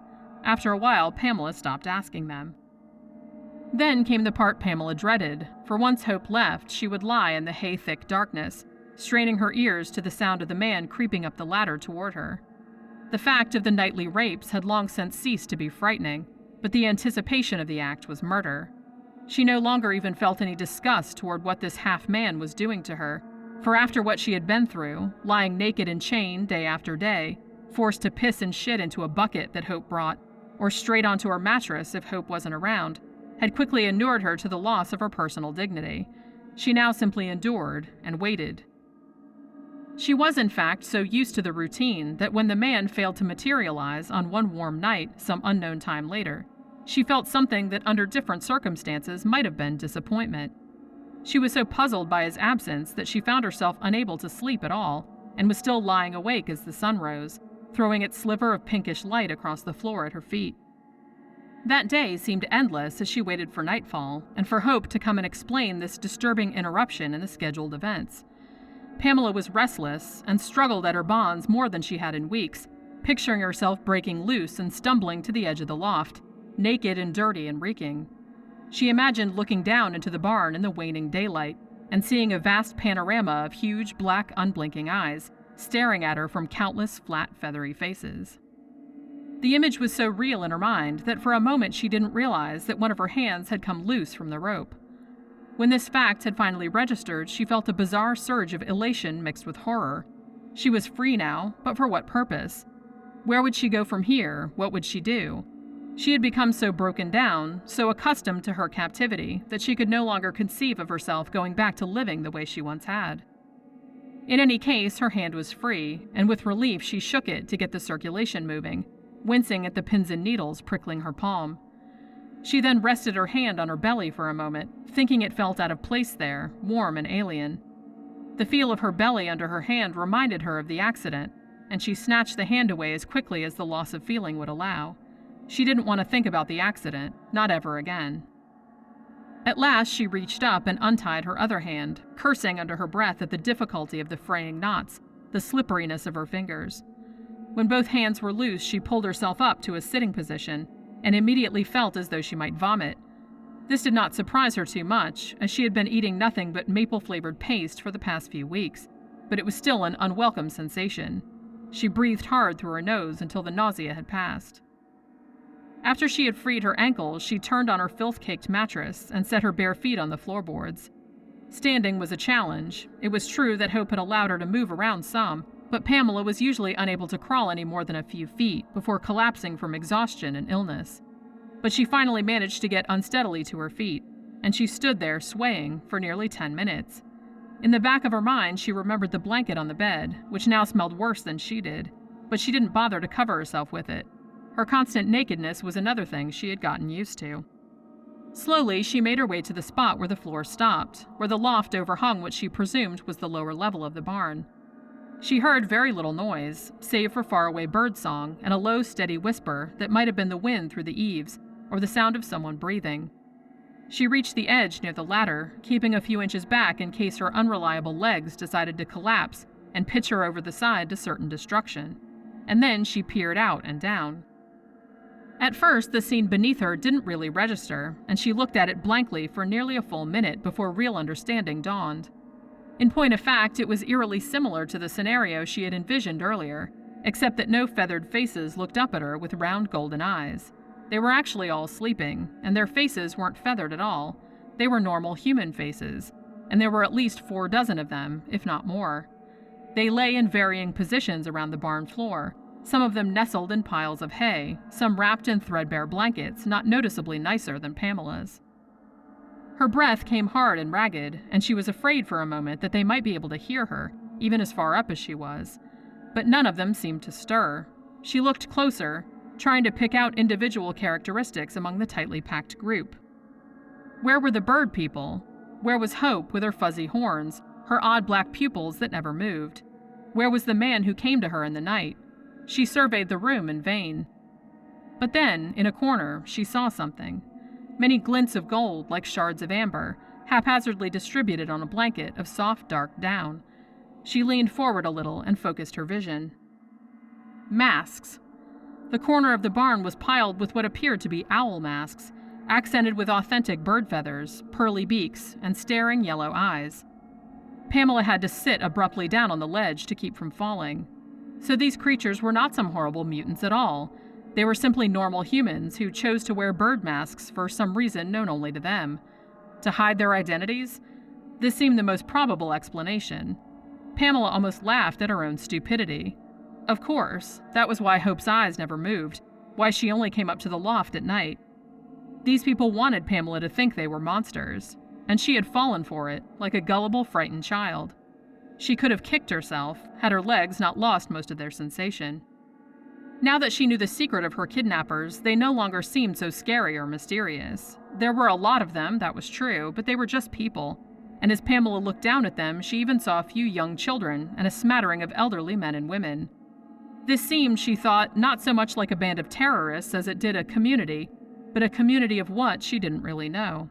After a while, Pamela stopped asking them. Then came the part Pamela dreaded, for once Hope left, she would lie in the hay-thick darkness, straining her ears to the sound of the man creeping up the ladder toward her. The fact of the nightly rapes had long since ceased to be frightening, but the anticipation of the act was murder. She no longer even felt any disgust toward what this half-man was doing to her, for after what she had been through, lying naked and chained day after day, forced to piss and shit into a bucket that Hope brought, or straight onto her mattress if Hope wasn't around, had quickly inured her to the loss of her personal dignity. She now simply endured and waited. She was, in fact, so used to the routine that when the man failed to materialize on one warm night some unknown time later, she felt something that under different circumstances might have been disappointment. She was so puzzled by his absence that she found herself unable to sleep at all, and was still lying awake as the sun rose, throwing its sliver of pinkish light across the floor at her feet. That day seemed endless as she waited for nightfall, and for Hope to come and explain this disturbing interruption in the scheduled events. Pamela was restless and struggled at her bonds more than she had in weeks, picturing herself breaking loose and stumbling to the edge of the loft, naked and dirty and reeking. She imagined looking down into the barn in the waning daylight and seeing a vast panorama of huge, black, unblinking eyes staring at her from countless flat, feathery faces. The image was so real in her mind that for a moment she didn't realize that one of her hands had come loose from the rope. When this fact had finally registered, she felt a bizarre surge of elation mixed with horror. She was free now, but for what purpose? Where would she go from here? What would she do? She had become so broken down, so accustomed to her captivity, that she could no longer conceive of herself going back to living the way she once had. In any case, her hand was free, and with relief she shook it to get the circulation moving, wincing at the pins and needles prickling her palm. She then rested her hand on her belly for a moment, thinking it felt out of place there, warm and alien. The feel of her belly under her hand reminded her of the accident, and she snatched the hand away as quickly as the loss of feeling would allow. She didn't want to think about the accident, not ever again. At last she reached up and untied her other hand, cursing under her breath at the difficulty of the fraying knots, the slipperiness of her fingers. When both hands were loose, she pulled herself up to a sitting position and immediately felt as though she might vomit. This did not surprise her too much, as she had been eating nothing but maple-flavored paste for the past few weeks, but it was still an unwelcome sensation. She breathed hard through her nose until the nausea had passed. After she had freed her ankles, she turned on her filth-caked mattress and set her bare feet on the floorboards. Standing was a challenge. It was true that Hope had allowed her to move around some, but Pamela was usually unable to crawl any more than a few feet before collapsing from exhaustion and illness. But she finally managed to get unsteadily to her feet, and she stood there swaying for nearly 10 minutes. In the back of her mind, she remembered the blanket on the bed, which now smelled worse than she did, but she didn't bother to cover herself with it. Her constant nakedness was another thing she had gotten used to. Slowly, she made her way to the spot where the floor stopped, where the loft overhung what she presumed was the lower level of the barn. She heard very little noise, save for faraway birdsong and a low, steady whisper that might have been the wind through the eaves or the sound of someone breathing. She reached the edge near the ladder, keeping a few inches back in case her unreliable legs decided to collapse and pitch her over the side to certain destruction. And then she peered out and down. At first, the scene beneath her didn't really register, and she looked at it blankly for nearly a full minute before real understanding dawned. In point of fact, it was eerily similar to the scenario she had envisioned earlier, except that no feathered faces looked up at her with round golden eyes. They were actually all sleeping, and their faces weren't feathered at all. They were normal human faces, and there were at least 4 dozen of them, if not more. They lay in varying positions around the barn floor, some of them nestled in piles of hay, some wrapped in threadbare blankets not noticeably nicer than Pamela's. Her breath came hard and ragged, and she was afraid for a moment that they might be able to hear her, even as far up as she was. But none of them seemed to stir. She looked closer, trying to pick out individual characteristics among the tightly packed group. Where were the bird people? Where was Hope with her fuzzy horns, her odd black pupils that never moved? Where was the man who came to her in the night? She surveyed the room in vain. But then, in a corner, she saw something. Many glints of gold, like shards of amber, haphazardly distributed on a blanket of soft, dark down. She leaned forward a little and focused her vision. Masks. The corner of the barn was piled with what appeared to be owl masks, accented with authentic bird feathers, pearly beaks, and staring yellow eyes. Pamela had to sit abruptly down on the ledge to keep from falling. So these creatures were not some horrible mutants at all. They were simply normal humans who chose to wear bird masks for some reason known only to them. To hide their identities? This seemed the most probable explanation. Pamela almost laughed at her own stupidity. Of course, that was why Hope's eyes never moved, why she only came up to the loft at night. These people wanted Pamela to think they were monsters, and she had fallen for it, like a gullible, frightened child. She could have kicked herself, had her legs not lost most of their sensation. Now that she knew the secret of her kidnappers, they no longer seemed so scary or mysterious. There were a lot of them, that was true, but they were just people. And as Pamela looked down at them, she even saw a few young children and a smattering of elderly men and women. This seemed, she thought, not so much like a band of terrorists as it did a community, but a community of what she didn't really know.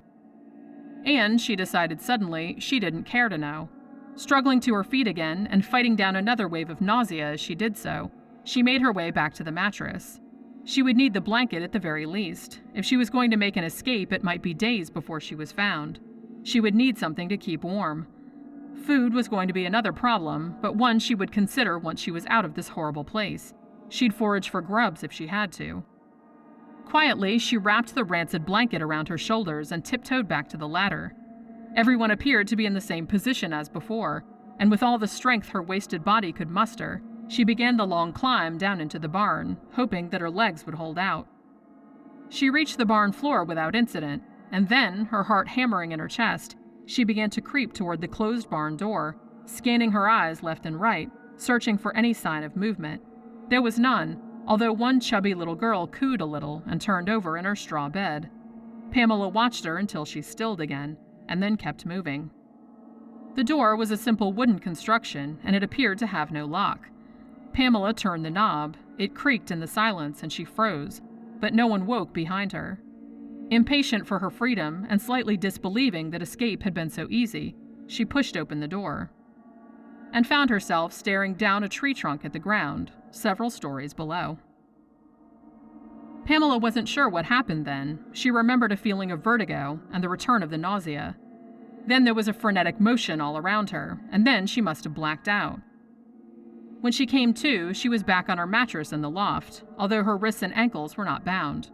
And, she decided suddenly, she didn't care to know. Struggling to her feet again and fighting down another wave of nausea as she did so, she made her way back to the mattress. She would need the blanket at the very least. If she was going to make an escape, it might be days before she was found. She would need something to keep warm. Food was going to be another problem, but one she would consider once she was out of this horrible place. She'd forage for grubs if she had to. Quietly, she wrapped the rancid blanket around her shoulders and tiptoed back to the ladder. Everyone appeared to be in the same position as before, and with all the strength her wasted body could muster, she began the long climb down into the barn, hoping that her legs would hold out. She reached the barn floor without incident, and then, her heart hammering in her chest, she began to creep toward the closed barn door, scanning her eyes left and right, searching for any sign of movement. There was none, although one chubby little girl cooed a little and turned over in her straw bed. Pamela watched her until she stilled again, and then kept moving. The door was a simple wooden construction, and it appeared to have no lock. Pamela turned the knob. It creaked in the silence, and she froze, but no one woke behind her. Impatient for her freedom and slightly disbelieving that escape had been so easy, she pushed open the door and found herself staring down a tree trunk at the ground, several stories below. Pamela wasn't sure what happened then. She remembered a feeling of vertigo and the return of the nausea. Then there was a frenetic motion all around her, and then she must have blacked out. When she came to, she was back on her mattress in the loft, although her wrists and ankles were not bound.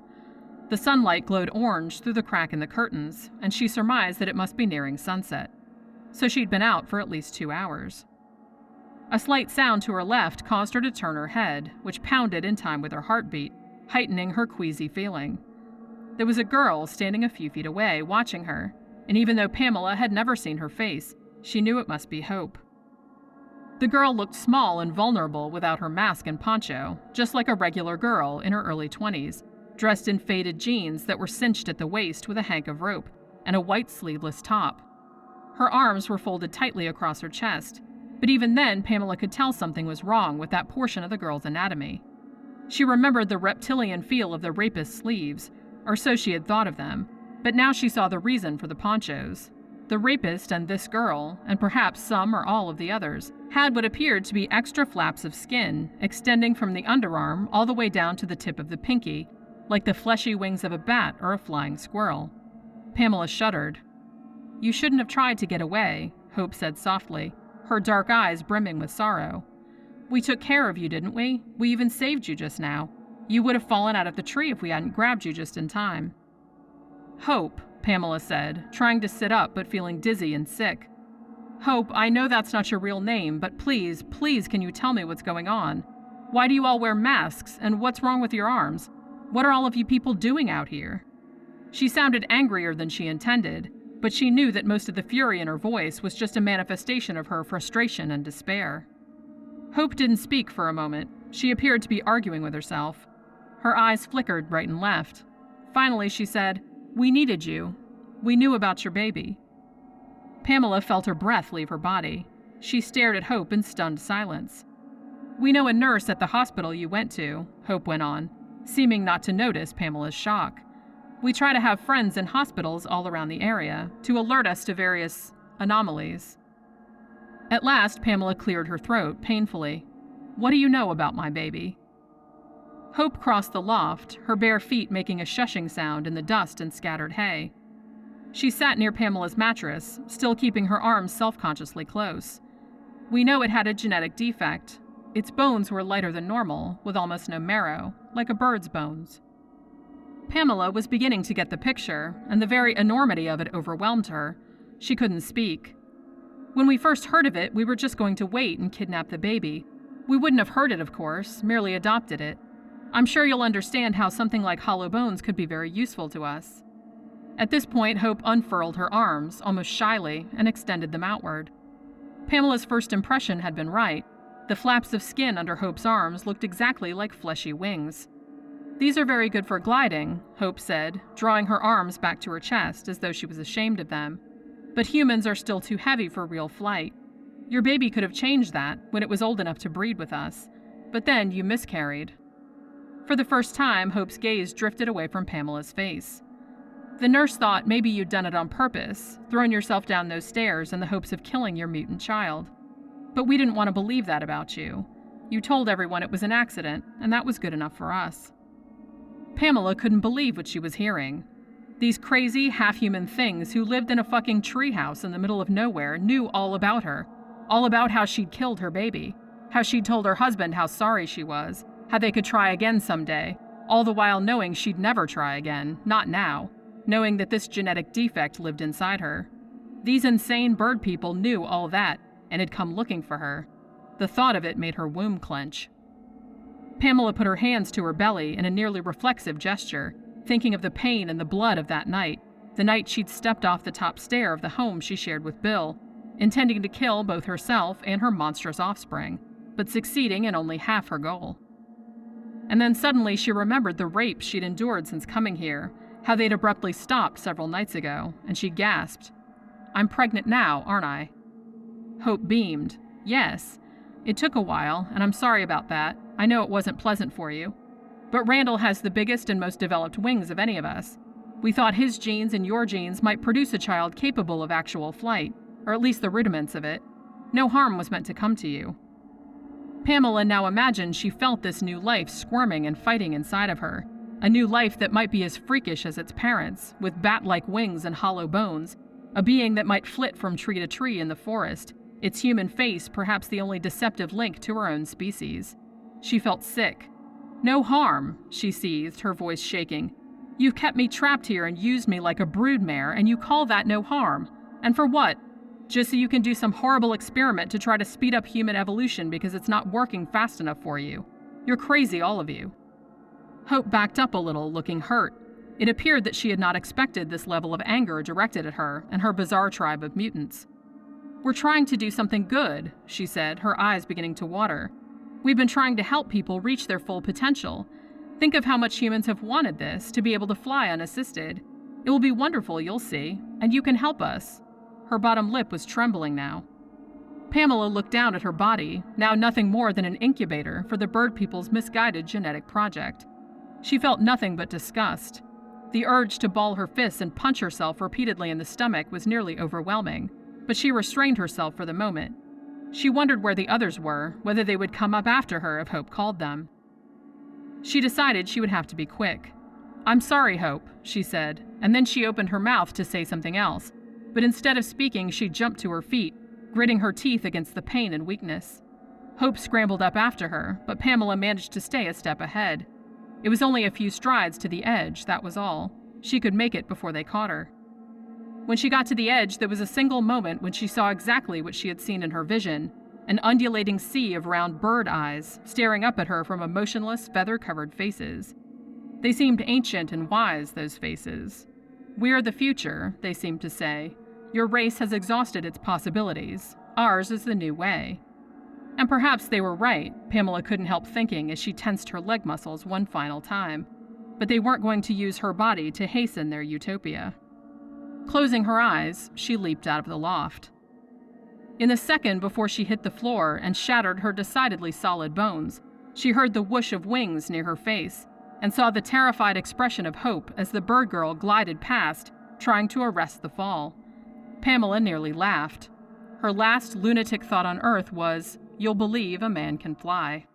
The sunlight glowed orange through the crack in the curtains, and she surmised that it must be nearing sunset. So she'd been out for at least 2 hours. A slight sound to her left caused her to turn her head, which pounded in time with her heartbeat, heightening her queasy feeling. There was a girl standing a few feet away, watching her, and even though Pamela had never seen her face, she knew it must be Hope. The girl looked small and vulnerable without her mask and poncho, just like a regular girl in her early 20s, dressed in faded jeans that were cinched at the waist with a hank of rope, and a white sleeveless top. Her arms were folded tightly across her chest, but even then Pamela could tell something was wrong with that portion of the girl's anatomy. She remembered the reptilian feel of the rapist's sleeves, or so she had thought of them, but now she saw the reason for the ponchos. The rapist and this girl, and perhaps some or all of the others, had what appeared to be extra flaps of skin, extending from the underarm all the way down to the tip of the pinky, like the fleshy wings of a bat or a flying squirrel. Pamela shuddered. "You shouldn't have tried to get away," Hope said softly, her dark eyes brimming with sorrow. "We took care of you, didn't we? We even saved you just now. You would have fallen out of the tree if we hadn't grabbed you just in time." "Hope," Pamela said, trying to sit up but feeling dizzy and sick. "Hope, I know that's not your real name, but please, please can you tell me what's going on? Why do you all wear masks, and what's wrong with your arms? What are all of you people doing out here?" She sounded angrier than she intended, but she knew that most of the fury in her voice was just a manifestation of her frustration and despair. Hope didn't speak for a moment. She appeared to be arguing with herself. Her eyes flickered right and left. Finally, she said, "We needed you. We knew about your baby." Pamela felt her breath leave her body. She stared at Hope in stunned silence. "We know a nurse at the hospital you went to," Hope went on, seeming not to notice Pamela's shock. "We try to have friends in hospitals all around the area to alert us to various anomalies." At last, Pamela cleared her throat painfully. "What do you know about my baby?" Hope crossed the loft, her bare feet making a shushing sound in the dust and scattered hay. She sat near Pamela's mattress, still keeping her arms self-consciously close. We know it had a genetic defect. Its bones were lighter than normal, with almost no marrow, like a bird's bones. Pamela was beginning to get the picture, and the very enormity of it overwhelmed her. She couldn't speak. When we first heard of it, we were just going to wait and kidnap the baby. We wouldn't have hurt it, of course, merely adopted it. I'm sure you'll understand how something like hollow bones could be very useful to us. At this point, Hope unfurled her arms, almost shyly, and extended them outward. Pamela's first impression had been right. The flaps of skin under Hope's arms looked exactly like fleshy wings. "These are very good for gliding," Hope said, drawing her arms back to her chest as though she was ashamed of them. "But humans are still too heavy for real flight. Your baby could have changed that when it was old enough to breed with us. But then you miscarried." For the first time, Hope's gaze drifted away from Pamela's face. "The nurse thought maybe you'd done it on purpose, thrown yourself down those stairs in the hopes of killing your mutant child. But we didn't want to believe that about you. You told everyone it was an accident, and that was good enough for us." Pamela couldn't believe what she was hearing. These crazy, half-human things who lived in a fucking treehouse in the middle of nowhere knew all about her. All about how she'd killed her baby. How she'd told her husband how sorry she was. How they could try again someday. All the while knowing she'd never try again, not now. Knowing that this genetic defect lived inside her. These insane bird people knew all that, and had come looking for her. The thought of it made her womb clench. Pamela put her hands to her belly in a nearly reflexive gesture, thinking of the pain and the blood of that night, the night she'd stepped off the top stair of the home she shared with Bill, intending to kill both herself and her monstrous offspring, but succeeding in only half her goal. And then suddenly she remembered the rapes she'd endured since coming here, how they'd abruptly stopped several nights ago, and she gasped. "I'm pregnant now, aren't I?" Hope beamed. "Yes. It took a while, and I'm sorry about that. I know it wasn't pleasant for you. But Randall has the biggest and most developed wings of any of us. We thought his genes and your genes might produce a child capable of actual flight, or at least the rudiments of it. No harm was meant to come to you." Pamela now imagined she felt this new life squirming and fighting inside of her. A new life that might be as freakish as its parents, with bat-like wings and hollow bones. A being that might flit from tree to tree in the forest, its human face perhaps the only deceptive link to her own species. She felt sick. "No harm," she seethed, her voice shaking. "You've kept me trapped here and used me like a broodmare, and you call that no harm? And for what? Just so you can do some horrible experiment to try to speed up human evolution because it's not working fast enough for you. You're crazy, all of you." Hope backed up a little, looking hurt. It appeared that she had not expected this level of anger directed at her and her bizarre tribe of mutants. "We're trying to do something good," she said, her eyes beginning to water. "We've been trying to help people reach their full potential. Think of how much humans have wanted this, to be able to fly unassisted. It will be wonderful, you'll see, and you can help us." Her bottom lip was trembling now. Pamela looked down at her body, now nothing more than an incubator for the bird people's misguided genetic project. She felt nothing but disgust. The urge to ball her fists and punch herself repeatedly in the stomach was nearly overwhelming, but she restrained herself for the moment. She wondered where the others were, whether they would come up after her if Hope called them. She decided she would have to be quick. "I'm sorry, Hope," she said, and then she opened her mouth to say something else, but instead of speaking, she jumped to her feet, gritting her teeth against the pain and weakness. Hope scrambled up after her, but Pamela managed to stay a step ahead. It was only a few strides to the edge, that was all. She could make it before they caught her. When she got to the edge, there was a single moment when she saw exactly what she had seen in her vision, an undulating sea of round bird eyes staring up at her from emotionless, feather-covered faces. They seemed ancient and wise, those faces. "We're the future," they seemed to say. "Your race has exhausted its possibilities. Ours is the new way." And perhaps they were right, Pamela couldn't help thinking as she tensed her leg muscles one final time. But they weren't going to use her body to hasten their utopia. Closing her eyes, she leaped out of the loft. In the second before she hit the floor and shattered her decidedly solid bones, she heard the whoosh of wings near her face and saw the terrified expression of Hope as the bird girl glided past, trying to arrest the fall. Pamela nearly laughed. Her last lunatic thought on Earth was, "You'll believe a man can fly."